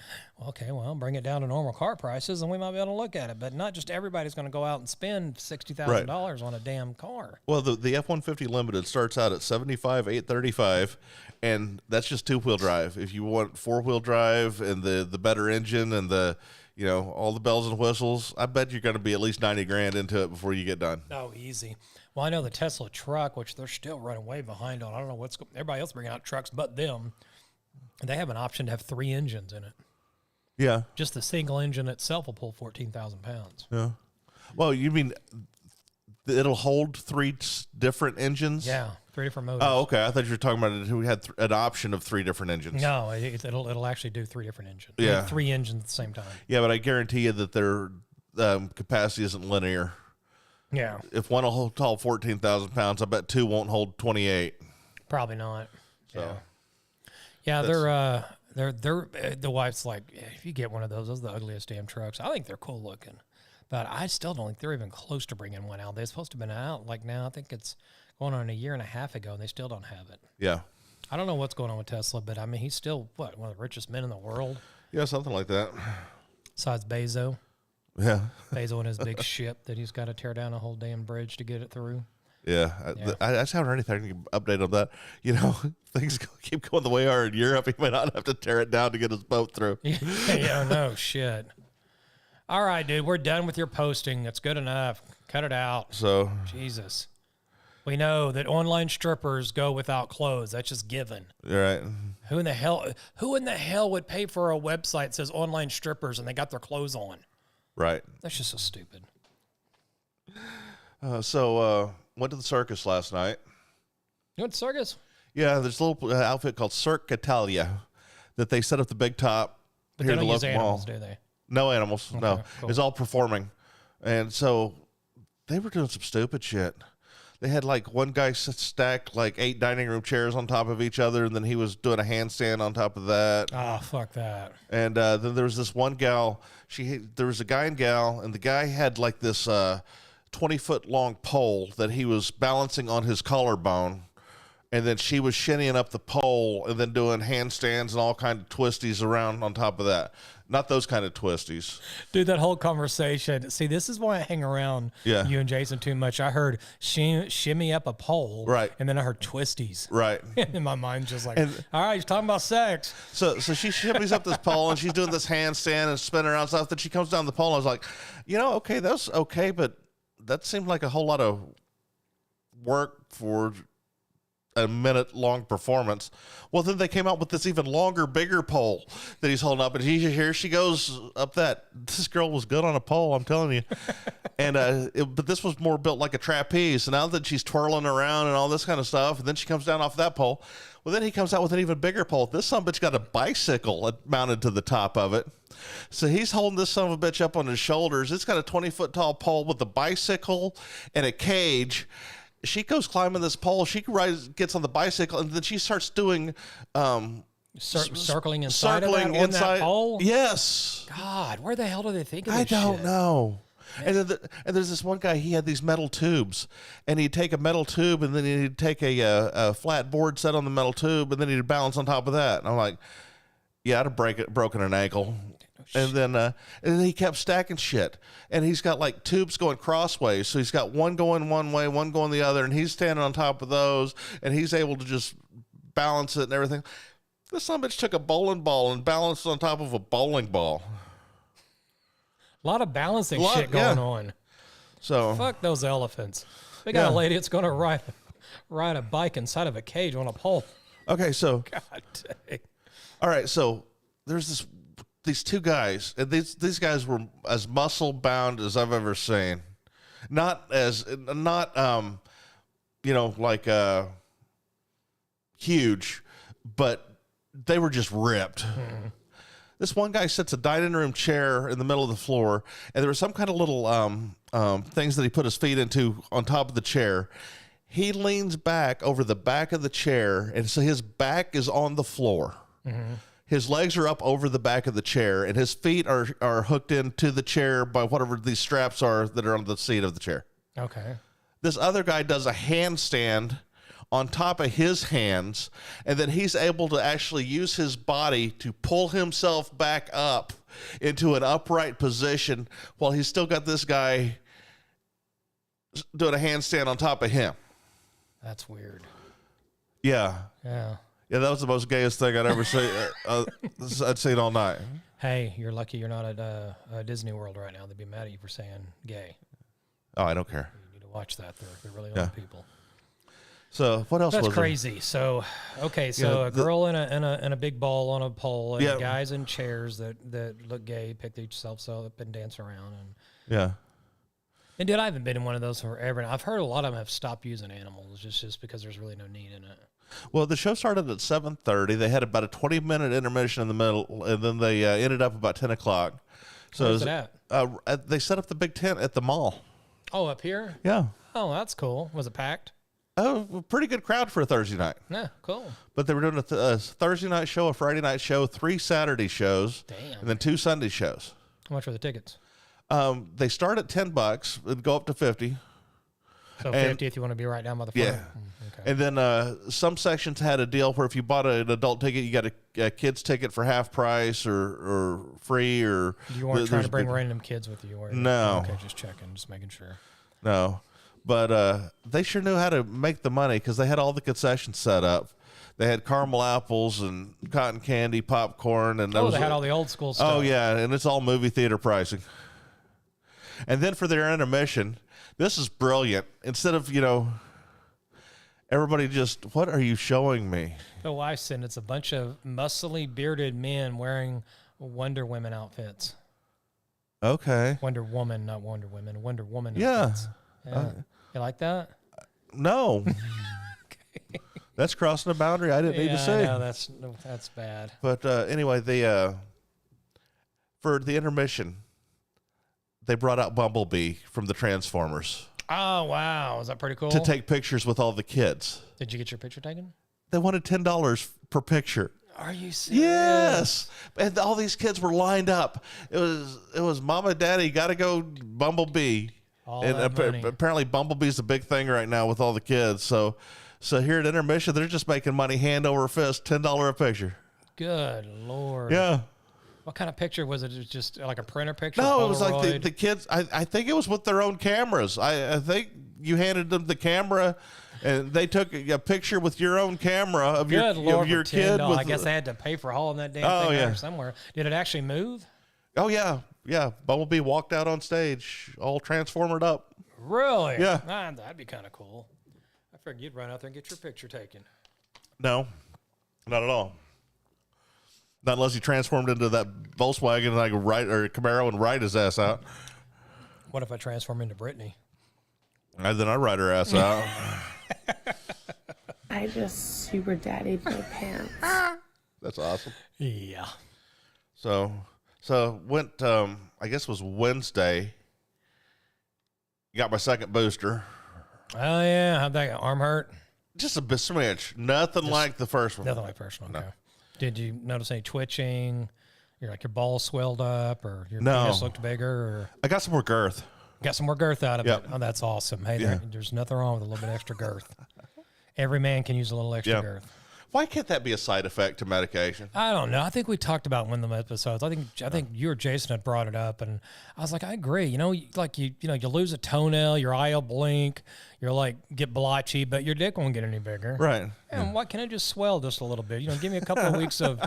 Okay, well, bring it down to normal car prices, and we might be able to look at it. But not just everybody's going to go out and spend $60,000 on a damn car. Well, the F-150 Limited starts out at $75,835, and that's just 2-wheel drive. If you want 4-wheel drive and the better engine and the all the bells and whistles, I bet you're going to be at least $90,000 into it before you get done. Oh, easy. Well, I know the Tesla truck, which they're still running way behind on. I don't know everybody else bringing out trucks but them. And they have an option to have 3 engines in it. Yeah. Just the single engine itself will pull 14,000 pounds. Yeah. Well, you mean it'll hold 3 different engines? Yeah, 3 different motors. Oh, okay. I thought you were talking about we had an option of 3 different engines. No, it'll actually do 3 different engines. Yeah. 3 engines at the same time. Yeah, but I guarantee you that their capacity isn't linear. Yeah. If one will hold 14,000 pounds, I bet 2 won't hold 28. Probably not. So. Yeah, they're the wife's like, if you get one of those are the ugliest damn trucks. I think they're cool looking, but I still don't think they're even close to bringing one out. They're supposed to have been out like now. I think it's going on a year and a half ago, and they still don't have it. Yeah. I don't know what's going on with Tesla, but I mean, he's still one of the richest men in the world. Yeah, something like that. Besides Bezos. Yeah. Bezos and his big ship that he's got to tear down a whole damn bridge to get it through. Yeah. I just haven't heard anything update on that. Things keep going the way they are in Europe. He might not have to tear it down to get his boat through. Yeah, no shit. All right, dude, we're done with your posting. That's good enough. Cut it out. So Jesus. We know that online strippers go without clothes. That's just given. You're right. Who in the hell would pay for a website that says online strippers and they got their clothes on? Right. That's just so stupid. Went to the circus last night. You went to circus? Yeah, there's a little outfit called Cirque Italia that they set up the big top But here they at the don't use local animals, mall. do they? No animals. Okay, No. cool. It's all performing. And so they were doing some stupid shit. They had like one guy stacked like 8 dining room chairs on top of each other, and then he was doing a handstand on top of that. Oh, fuck that. And then there was this one gal. There was a guy and gal, and the guy had like this 20-foot long pole that he was balancing on his collarbone, and then she was shinnying up the pole and then doing handstands and all kind of twisties around on top of that. Not those kind of twisties. Dude, that whole conversation. See, this is why I hang around you and Jason too much. I heard shimmy up a pole. Right. And then I heard twisties. Right. And my mind's just like, all right, he's talking about sex. So she shimmies up this pole, and she's doing this handstand and spinning around stuff. Then she comes down the pole, and I was like, okay, that's okay, but that seemed like a whole lot of work for a minute-long performance. Well, then they came out with this even longer, bigger pole that he's holding up, and here she goes up that. This girl was good on a pole, I'm telling you. And but this was more built like a trapeze. So now that she's twirling around and all this kind of stuff, and then she comes down off that pole. Well, then he comes out with an even bigger pole. This son of a bitch got a bicycle mounted to the top of it. So he's holding this son of a bitch up on his shoulders. It's got a 20-foot tall pole with a bicycle and a cage. She goes climbing this pole. She gets on the bicycle, and then she starts doing circling inside of that, on that pole? Yes. God, where the hell do they think of this I don't shit? know. And there's this one guy, he had these metal tubes, and he'd take a metal tube, and then he'd take a flat board set on the metal tube, and then he'd balance on top of that. And I'm like, yeah, I'd have broken an ankle. And then he kept stacking shit. And he's got like tubes going crossways. So he's got one going one way, one going the other, and he's standing on top of those, and he's able to just balance it and everything. This son of a bitch took a bowling ball and balanced on top of a bowling ball. A lot of balancing shit going on. So fuck those elephants. They got a lady that's going to ride a bike inside of a cage on a pole. Okay, so God dang. All right, so there's these 2 guys, and these guys were as muscle bound as I've ever seen. Not huge, but they were just ripped. Mm. This one guy sets a dining room chair in the middle of the floor, and there was some kind of little things that he put his feet into on top of the chair. He leans back over the back of the chair, and so his back is on the floor. His legs are up over the back of the chair, and his feet are hooked into the chair by whatever these straps are that are on the seat of the chair. Okay. This other guy does a handstand on top of his hands, and then he's able to actually use his body to pull himself back up into an upright position while he's still got this guy doing a handstand on top of him. That's weird. Yeah. Yeah. Yeah, that was the most gayest thing I'd ever seen. I'd seen all night. Hey, you're lucky you're not at Disney World right now. They'd be mad at you for saying gay. Oh, I don't care. You need to watch that. They're really old people. So what else That's was crazy. So, okay, so Yeah, a girl in a big ball on a pole, and Yeah. guys in chairs that look gay pick themselves up and dance around. Yeah. And dude, I haven't been in one of those forever. And I've heard a lot of them have stopped using animals just because there's really no need in it. Well, the show started at 7:30. They had about a 20-minute intermission in the middle, and then they ended up about 10 o'clock. So Where's it at? They set up the big tent at the mall. Oh, up here? Yeah. Oh, that's cool. Was it packed? Oh, a pretty good crowd for a Thursday night. Yeah, cool. But they were doing a Thursday night show, a Friday night show, 3 Saturday shows, Damn. and then 2 Sunday shows. How much were the tickets? They start at $10 and go up to 50. So And- 50 if you want to be right down by the front. Yeah. Okay. And then some sections had a deal where if you bought an adult ticket, you got a kid's ticket for half price or free. Or You weren't trying there's to bring big- random kids with you, were you? No. Okay, just checking, just making sure. No, but they sure knew how to make the money because they had all the concessions set up. They had caramel apples and cotton candy, popcorn, and Oh, they had all the old school stuff. Oh yeah, and it's all movie theater pricing. And then for their intermission, this is brilliant. Instead of everybody just, what are you showing me? The wife said it's a bunch of muscly, bearded men wearing Wonder Women outfits. Okay. Wonder Woman, not Wonder Women. Wonder Woman Yeah. outfits. Yeah. You like that? No. That's crossing a boundary I didn't need to say. No, that's bad. But anyway, for the intermission, they brought out Bumblebee from the Transformers Oh, wow. Is that pretty cool? to take pictures with all the kids. Did you get your picture taken? They wanted $10 per picture. Are you serious? Yes, and all these kids were lined up. It was Mama, Daddy, got to go Bumblebee. All And that money. apparently Bumblebee's a big thing right now with all the kids. So here at intermission, they're just making money hand over fist, $10 a picture. Good Lord. Yeah. What kind of picture was it? It was just like a printer picture? No, it was like Polaroid? the kids. I think it was with their own cameras. I think you handed them the camera, and they took a picture with your own camera of Good your Lord, of your for kid. $10. With I guess they had to pay for hauling that damn Oh, thing out yeah. there somewhere. Did it actually move? Oh yeah. Bumblebee walked out on stage, all transformed up. Really? Yeah. Ah, that'd be kind of cool. I figured you'd run out there and get your picture taken. No, not at all. Not unless he transformed into that Volkswagen and I could ride or Camaro and ride his ass out. What if I transform into Brittany? And then I ride her ass out. I just super daddied my pants. That's awesome. Yeah. So went. I guess it was Wednesday. Got my second booster. Oh, yeah. How'd that arm hurt? Just a smidge. Nothing like the first one. Nothing like first one. Okay. Did you notice any twitching? Your balls swelled up, or your No. penis looked bigger, or I got some more girth. got some more girth out of Yep. it? Oh, that's awesome. Hey, Yeah. there's nothing wrong with a little bit extra girth. Every man can use a little extra Yeah. girth. Why can't that be a side effect to medication? I don't know. I think we talked about one of them episodes. I think you or Jason had brought it up, and I was like, I agree. You lose a toenail, your eye will blink, you're like get blotchy, but your dick won't get any bigger. Right. And why can't it just swell just a little bit? Give me a couple of weeks of,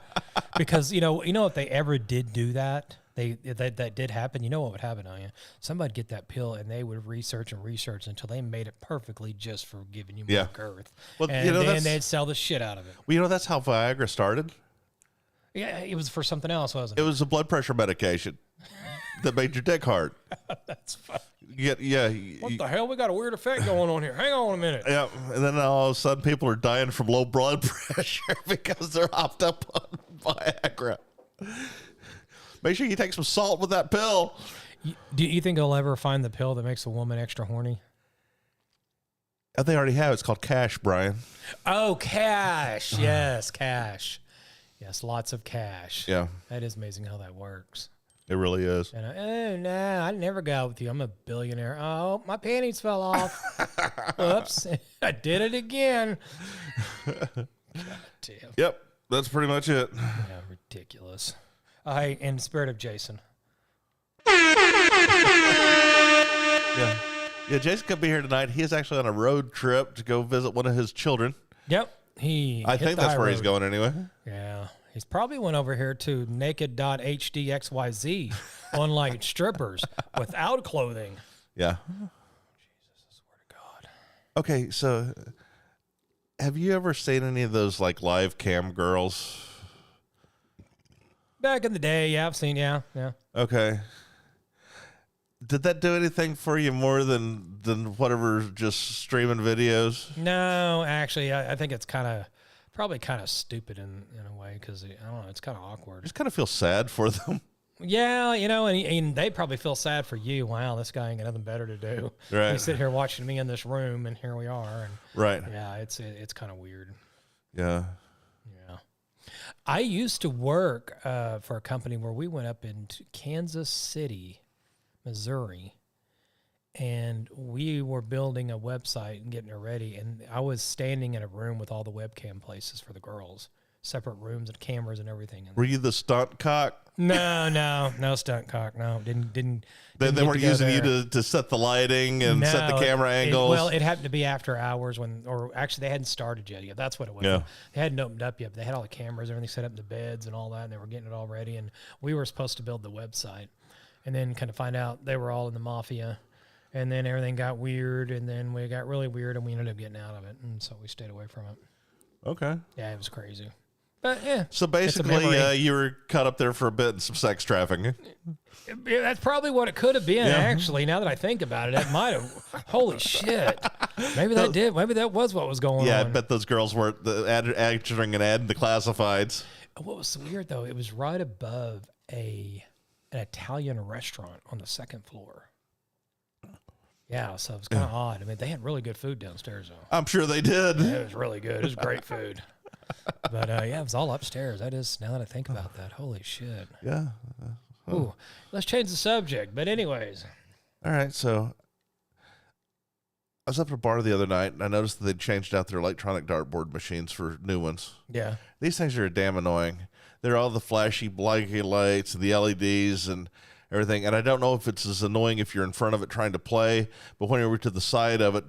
because if they ever did do that, that did happen. You know what would happen, don't you? Somebody'd get that pill and they would research until they made it perfectly just for giving you more Yeah. girth. Well, and then that's- they'd sell the shit out of it. Well, that's how Viagra started. Yeah, it was for something else, wasn't It it? was a blood pressure medication that made your dick hard. That's fine. Yeah. What the hell? We got a weird effect going on here. Hang on a minute. Yeah, and then all of a sudden people are dying from low blood pressure because they're hopped up on Viagra. Make sure you take some salt with that pill. Do you think they'll ever find the pill that makes a woman extra horny? Oh, they already have. It's called Cash, Brian. Oh, cash. Yes, cash. Yes, lots of cash. Yeah. That is amazing how that works. It really is. And oh, no, I'd never go out with you. I'm a billionaire. Oh, my panties fell off. Whoops. I did it again. God damn. Yep. That's pretty much it. Yeah, ridiculous. Hey, in the spirit of Jason. Yeah. Yeah, Jason could be here tonight. He is actually on a road trip to go visit one of his children. Yep. I think that's where he's going anyway. Yeah. He's probably went over here to naked.hdxyz online strippers without clothing. Yeah. Jesus, I swear to God. Okay, so have you ever seen any of those like live cam girls? Back in the day, yeah, I've seen, yeah. Okay. Did that do anything for you more than whatever just streaming videos? No, actually, I think it's probably kind of stupid in a way because, I don't know, it's kind of I awkward. just kind of feel sad for them. Yeah, and they probably feel sad for you. Wow, this guy ain't got nothing better to do. Right. You sit here watching me in this room, and here we are. And Right. yeah, it's kind of weird. Yeah. Yeah. I used to work for a company where we went up into Kansas City, Missouri, and we were building a website and getting it ready. And I was standing in a room with all the webcam places for the girls, separate rooms and cameras and everything. Were you the stunt cock? No stunt cock. No, didn't. They get weren't to go using there. you to set the lighting and set the No, camera angles? Well, it happened to be after hours or actually they hadn't started yet. Yeah, that's what it was. Yeah. They hadn't opened up yet, but they had all the cameras, everything set up in the beds and all that, and they were getting it all ready. And we were supposed to build the website, and then kind of find out they were all in the mafia, and then everything got weird, and then we got really weird, and we ended up getting out of it, and so we stayed away from it. Okay. Yeah, it was crazy. But yeah. So it's a basically, memory. you were caught up there for a bit in some sex trafficking. Yeah, that's probably what it could have been, Yeah. actually. Now that I think about it, that might have. Holy shit. Maybe that did. Maybe that was what was going Yeah, I on. bet those girls weren't answering an ad in the classifieds. What was so weird, though, it was right above an Italian restaurant on the second floor. Yeah, so it was kind of odd. I mean, they had really good food downstairs, though. I'm sure they did. Yeah, it was really good. It was great food. But, yeah, it was all upstairs. That is, now that I think about that, holy shit. Yeah. Ooh, let's change the subject. But anyways. All right, so I was up at a bar the other night, and I noticed that they'd changed out their electronic dartboard machines for new ones. Yeah. These things are damn annoying. They're all the flashy blinky lights and the LEDs and everything. And I don't know if it's as annoying if you're in front of it trying to play, but when you're to the side of it,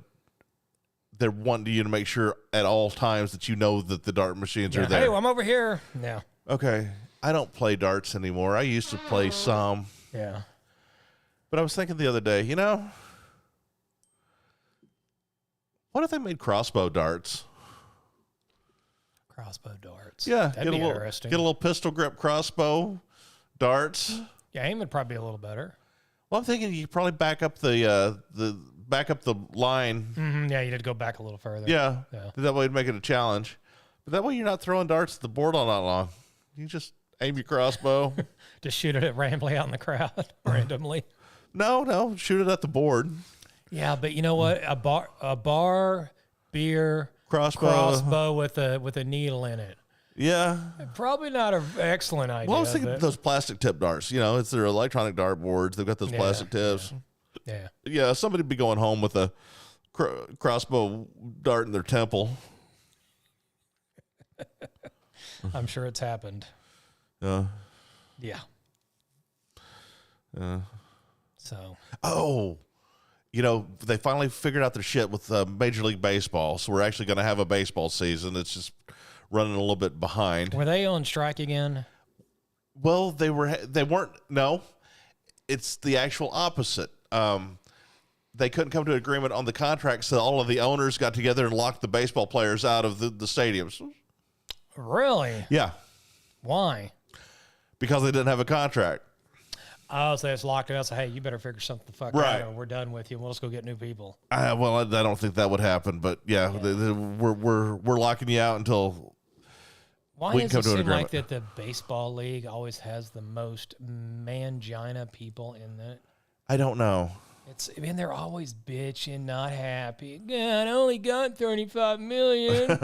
they're wanting you to make sure at all times that you know that the dart machines are there. Hey, well, I'm over here. Yeah. Okay. I don't play darts anymore. I used to play some. Yeah. But I was thinking the other day, what if they made crossbow darts? Crossbow darts. Yeah. That'd be interesting. Get a little pistol grip crossbow darts. Yeah, aim would probably be a little better. Well, I'm thinking you could probably back up the line. Mm-hmm. Yeah, you did go back a little further. Yeah. Yeah. That way it'd make it a challenge. But that way you're not throwing darts at the board all night long. You just aim your crossbow. Just shoot it randomly out in the crowd randomly. No, shoot it at the board. Yeah, but you know what? A bar beer Crossbow. with a needle in it. Yeah. Probably not an excellent idea. Well, I was thinking but- those plastic tip darts. It's their electronic dart boards. They've got those plastic tips. Yeah. Yeah, somebody would be going home with a crossbow dart in their temple. I'm sure it's happened. Yeah. Yeah. So. Oh, they finally figured out their shit with Major League Baseball. So we're actually going to have a baseball season. It's just running a little bit behind. Were they on strike again? Well, they weren't. No, it's the actual opposite. They couldn't come to an agreement on the contract, so all of the owners got together and locked the baseball players out of the stadiums. Really? Yeah, Why? because they didn't have a contract. Oh, so they just locked it out. So, hey, you better figure something the fuck Right. out, or we're done with you. We'll just go get new people. Well, I don't think that would happen, but yeah. We're locking you out until Why we can does come it to an seem like agreement. that the baseball league always has the most mangina people in it? I don't know. They're always bitching, not happy. God, I only got 35 million.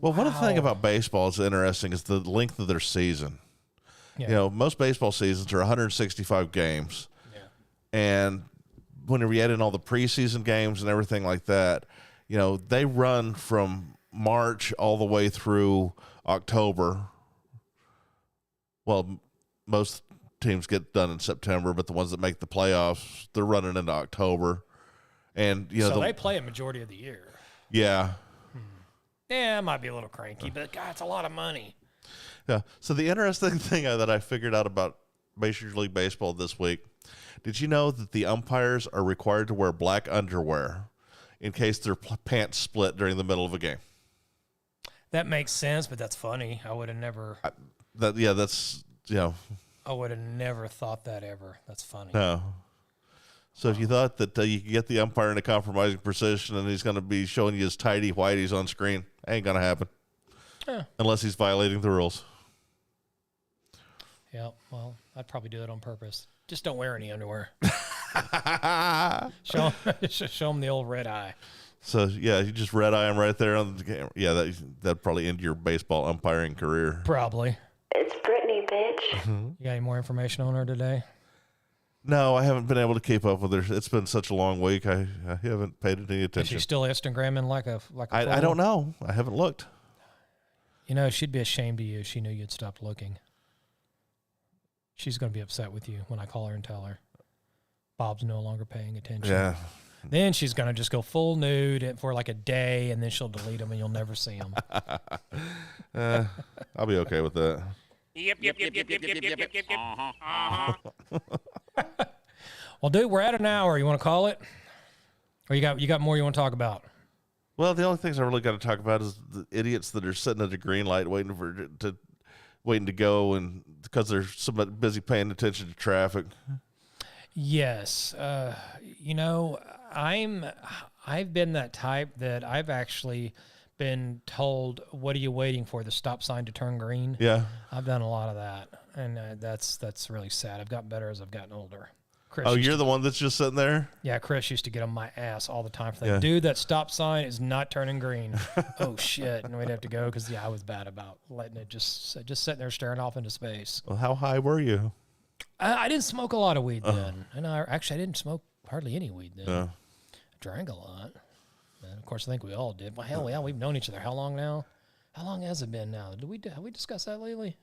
Well, one thing about baseball that's interesting is the length of their season. Yeah. You know, most baseball seasons are 165 games. Yeah. And whenever you add in all the preseason games and everything like that, you know, they run from March all the way through October. Well, most teams get done in September, but the ones that make the playoffs, they're running into October. And, you know, so they play a majority of the year. Yeah. Yeah, it might be a little cranky, but God, it's a lot of money. Yeah. So the interesting thing that I figured out about Major League Baseball this week, did you know that the umpires are required to wear black underwear in case their pants split during the middle of a game? That makes sense, but that's funny. I would have never. That's, you know. I would have never thought that ever. That's funny. No. So if you thought that you could get the umpire in a compromising position and he's going to be showing you his tidy whities on screen, ain't going to happen. Yeah. Unless he's violating the rules. Yeah, well, I'd probably do it on purpose. Just don't wear any underwear. show them the old red eye. So, yeah, you just red eye him right there on the game. Yeah, that'd probably end your baseball umpiring career. Probably. It's Brittany, bitch. Mm-hmm. You got any more information on her today? No, I haven't been able to keep up with her. It's been such a long week. I haven't paid any Is attention. she still Instagramming like a I don't know. I haven't looked. You know, she'd be ashamed of you if she knew you'd stopped looking. She's going to be upset with you when I call her and tell her Bob's no longer paying attention. Yeah. Then she's going to just go full nude for like a day, and then she'll delete them, and you'll never see them. I'll be okay with that. Yep. Well, dude, we're at an hour. You want to call it? Or you got more you want to talk about? Well, the only things I really got to talk about is the idiots that are sitting at a green light waiting to go, and because they're so busy paying attention to traffic. Yes. You know, I've been that type that I've actually been told, what are you waiting for, the stop sign to turn green? Yeah. I've done a lot of that, and that's really sad. I've gotten better as I've gotten older. Chris Oh, used you're the one that's just sitting there? Yeah, Chris used to get on my ass all the time for that. Yeah. Dude, that stop sign is not turning green. Oh, shit. And we'd have to go because, I was bad about letting it just sitting there staring off into space. Well, how high were you? I didn't smoke a lot of weed then. And I didn't smoke hardly any weed then. Yeah. I drank a lot. And, of course, I think we all did. Well, hell, yeah, we've known each other how long now? How long has it been now? Have we discussed that lately?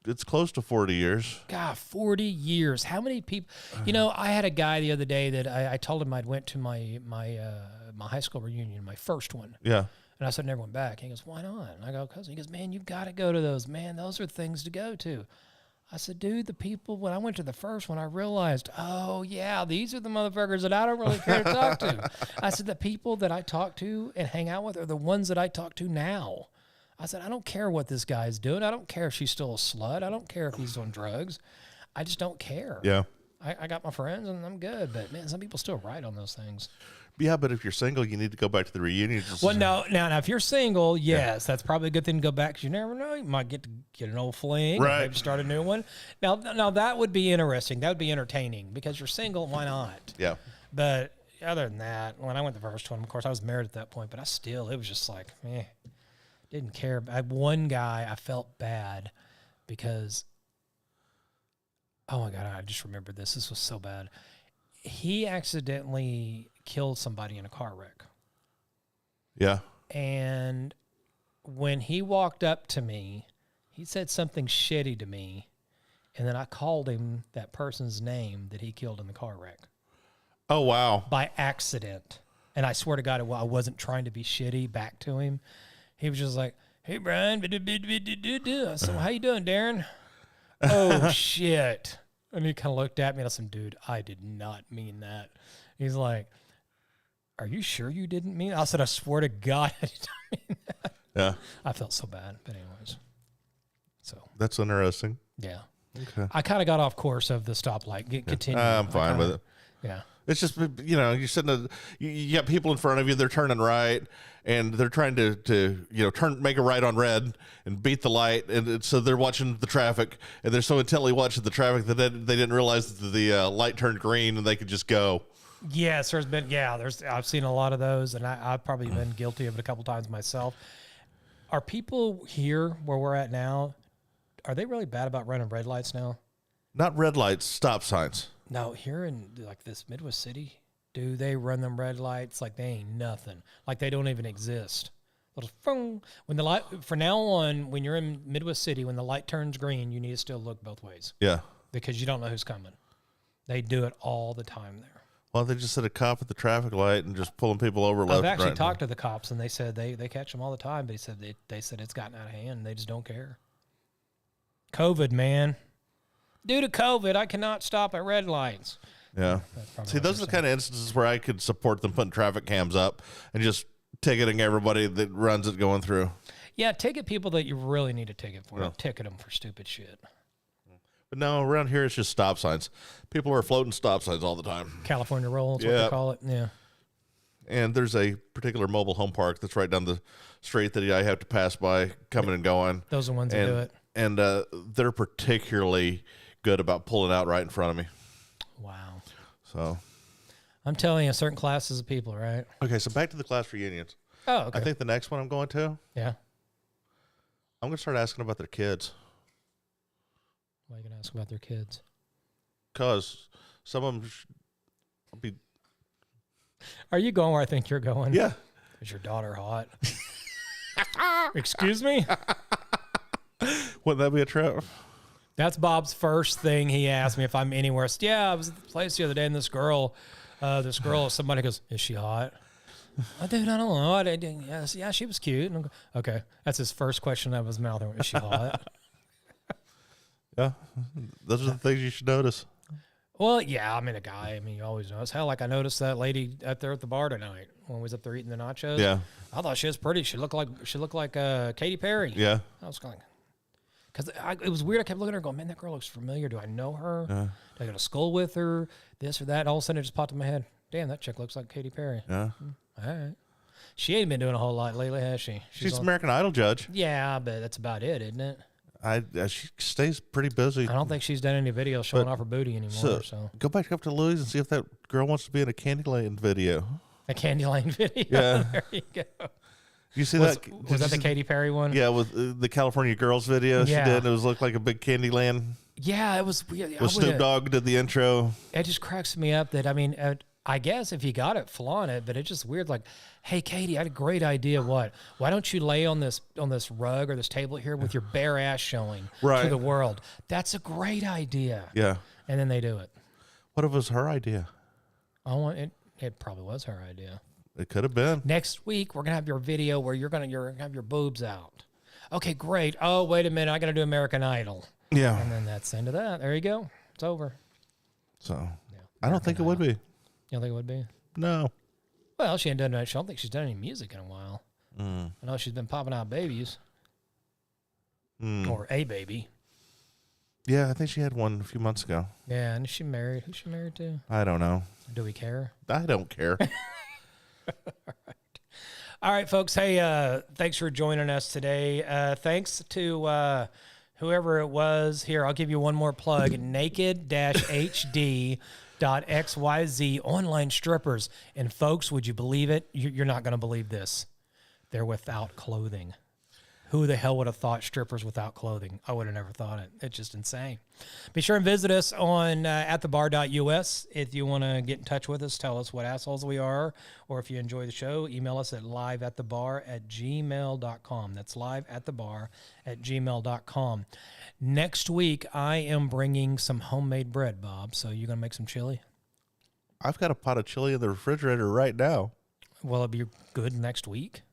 It's close to 40 years. God, 40 years. How many people? You know, I had a guy the other day that I told him I'd went to my high school reunion, my first one. Yeah. And I said, never went back. He goes, why not? And I go, because he goes, man, you've got to go to those. Man, those are things to go to. I said, dude, the people, when I went to the first one, I realized, oh, yeah, these are the motherfuckers that I don't really care to talk to. I said, the people that I talk to and hang out with are the ones that I talk to now. I said, I don't care what this guy's doing. I don't care if she's still a slut. I don't care if he's on drugs. I just don't care. Yeah. I got my friends and I'm good. But, man, some people still write on those things. Yeah, but if you're single, you need to go back to the reunion. Well, now, if you're single, yes, that's probably a good thing to go back because you never know. You might get an old fling, Right. maybe start a new one. Now that would be interesting. That would be entertaining because you're single. Why not? Yeah. But other than that, when I went the first one, of course, I was married at that point, but it was just like, didn't care. I had one guy, I felt bad because, oh my God, I just remembered this. This was so bad. He accidentally killed somebody in a car wreck. Yeah. And when he walked up to me, he said something shitty to me. And then I called him that person's name that he killed in the car wreck. Oh, wow. By accident. And I swear to God, I wasn't trying to be shitty back to him. He was just like, hey, Brian. I said, well, how you doing, Darren? Oh, shit. And he kind of looked at me and I said, dude, I did not mean that. He's like, are you sure you didn't mean it? I said, I swear to God, I did not mean that. Yeah. I felt so bad. But anyways. So. That's interesting. Yeah. Okay. I kind of got off course of the stoplight. Continue. I'm fine with it. Yeah. It's just, you're sitting, you got people in front of you, they're turning right, and they're trying to make a right on red and beat the light. And so they're watching the traffic, and they're so intently watching the traffic that they didn't realize that the light turned green and they could just go. Yes, I've seen a lot of those, and I've probably been guilty of it a couple times myself. Are people here where we're at now, are they really bad about running red lights now? Not red lights, stop signs. No, here in like this Midwest city, do they run them red lights like they ain't nothing, like they don't even exist. Little phone. When the light, for now on, when you're in Midwest city, when the light turns green, you need to still look both ways. Yeah, because you don't know who's coming. They do it all the time there. Well, they just set a cop at the traffic light and just pulling people over left. I've actually right talked to the cops, and they said they catch them all the time. They said it's gotten out of hand, and they just don't care. COVID, man. Due to COVID, I cannot stop at red lights. Yeah. See, those are the kind of instances where I could support them putting traffic cams up and just ticketing everybody that runs it going through. Yeah, ticket people that you really need a ticket for. Yeah. Ticket them for stupid shit. But no, around here it's just stop signs. People are floating stop signs all the time. California roll, that's what they call it. Yeah. And there's a particular mobile home park that's right down the street that I have to pass by coming and going. Those are the ones that do it. And they're particularly good about pulling out right in front of me. Wow. So I'm telling you, certain classes of people, right? Okay, so back to the class reunions. Oh, okay. I think the next one I'm going to, yeah, I'm going to start asking about their kids. Why are you going to ask about their kids? Because some of them will be... Are you going where I think you're going? Yeah. Is your daughter hot? Excuse me? Wouldn't that be a trip? That's Bob's first thing he asked me if I'm anywhere. Yeah, I was at the place the other day, and this girl, somebody goes, "Is she hot?" Oh, dude, I don't know. I didn't. Yeah, she was cute. And okay, that's his first question out of his mouth. Is she hot? Yeah, those are the things you should notice. Well, yeah, I mean, a guy. I mean, you always notice. Hell, like I noticed that lady up there at the bar tonight when we was up there eating the nachos. Yeah, I thought she was pretty. She looked like Katy Perry. Yeah, I was going. Because it was weird. I kept looking at her going, man, that girl looks familiar. Do I know her? Do I go to school with her? This or that. And all of a sudden, it just popped in my head. Damn, that chick looks like Katy Perry. Yeah. All right. She ain't been doing a whole lot lately, has she? She's American Idol judge. Yeah, but that's about it, isn't it? She stays pretty busy. I don't think she's done any videos showing off her booty anymore. So go back up to Louis and see if that girl wants to be in a Candyland video. A Candyland video? Yeah. There you go. You see that? Was that the Katy Perry one? Yeah, with the California Girls video she did. It was looked like a big Candyland. Yeah, it was weird. With Snoop Dogg did the intro. It just cracks me up that, I mean, I guess if you got it, flaunt it, but it's just weird. Like, hey, Katie, I had a great idea. What? Why don't you lay on this rug or this table here with your bare ass showing to the world? That's a great idea. Yeah. And then they do it. What if it was her idea? It probably was her idea. It could have been. Next week, we're going to have your video where you're going to have your boobs out. Okay, great. Oh, wait a minute. I got to do American Idol. Yeah. And then that's the end of that. There you go. It's over. So, I don't think it would be. You don't think it would be? No. Well, she ain't done that. I don't think she's done any music in a while. I know she's been popping out babies. Or a baby. Yeah, I think she had one a few months ago. Yeah, and is she married? Who's she married to? I don't know. Do we care? I don't care. All right, folks. Hey, thanks for joining us today. Thanks to whoever it was. Here, I'll give you one more plug. naked-hd.xyz online strippers. And folks, would you believe it? You're not going to believe this. They're without clothing. Who the hell would have thought strippers without clothing? I would have never thought it. It's just insane. Be sure and visit us on atthebar.us. If you want to get in touch with us, tell us what assholes we are, or if you enjoy the show, email us at liveatthebar@gmail.com. That's liveatthebar@gmail.com. Next week, I am bringing some homemade bread, Bob. So you're going to make some chili? I've got a pot of chili in the refrigerator right now. Will it be good next week?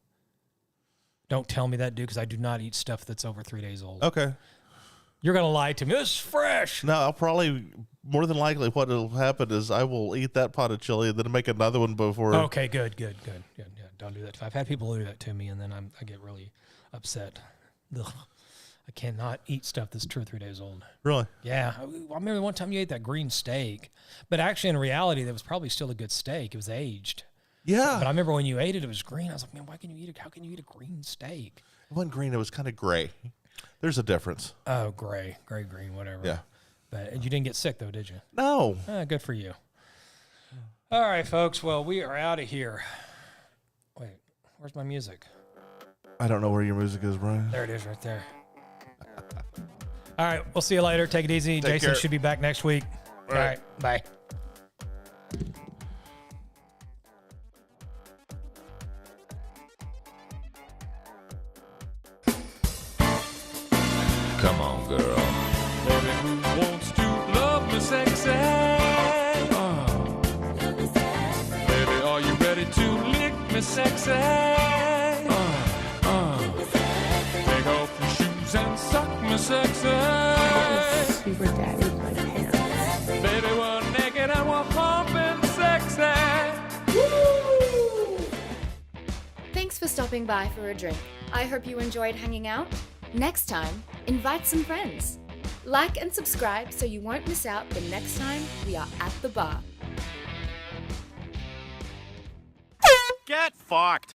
Don't tell me that, dude, because I do not eat stuff that's over 3 days old. Okay. You're going to lie to me. This is fresh. No, I'll probably, more than likely, what will happen is I will eat that pot of chili and then make another one before. Okay, good. Yeah, don't do that. I've had people do that to me, and then I get really upset. Ugh. I cannot eat stuff that's 2 or 3 days old. Really? Yeah. I remember one time you ate that green steak, but actually in reality, that was probably still a good steak. It was aged. Yeah. But I remember when you ate it, it was green. I was like, man, why can you eat it? How can you eat a green steak? It wasn't green. It was kind of gray. There's a difference. Oh, green, whatever. Yeah. But you didn't get sick though, did you? No. Good for you. All right, folks. Well, we are out of here. Wait, where's my music? I don't know where your music is, Brian. There it is right there. All right, we'll see you later. Take it easy. Take Jason care. should be back next week. All right, bye. Come on, girl. Baby, who wants to love me sexy? Baby, are you ready to lick me sexy? Take off your shoes and suck me sexy. Super daddy my pants. Baby, we're naked and we're humping sexy. Thanks for stopping by for a drink. I hope you enjoyed hanging out. Next time, invite some friends. Like and subscribe so you won't miss out the next time we are at the bar. Get fucked.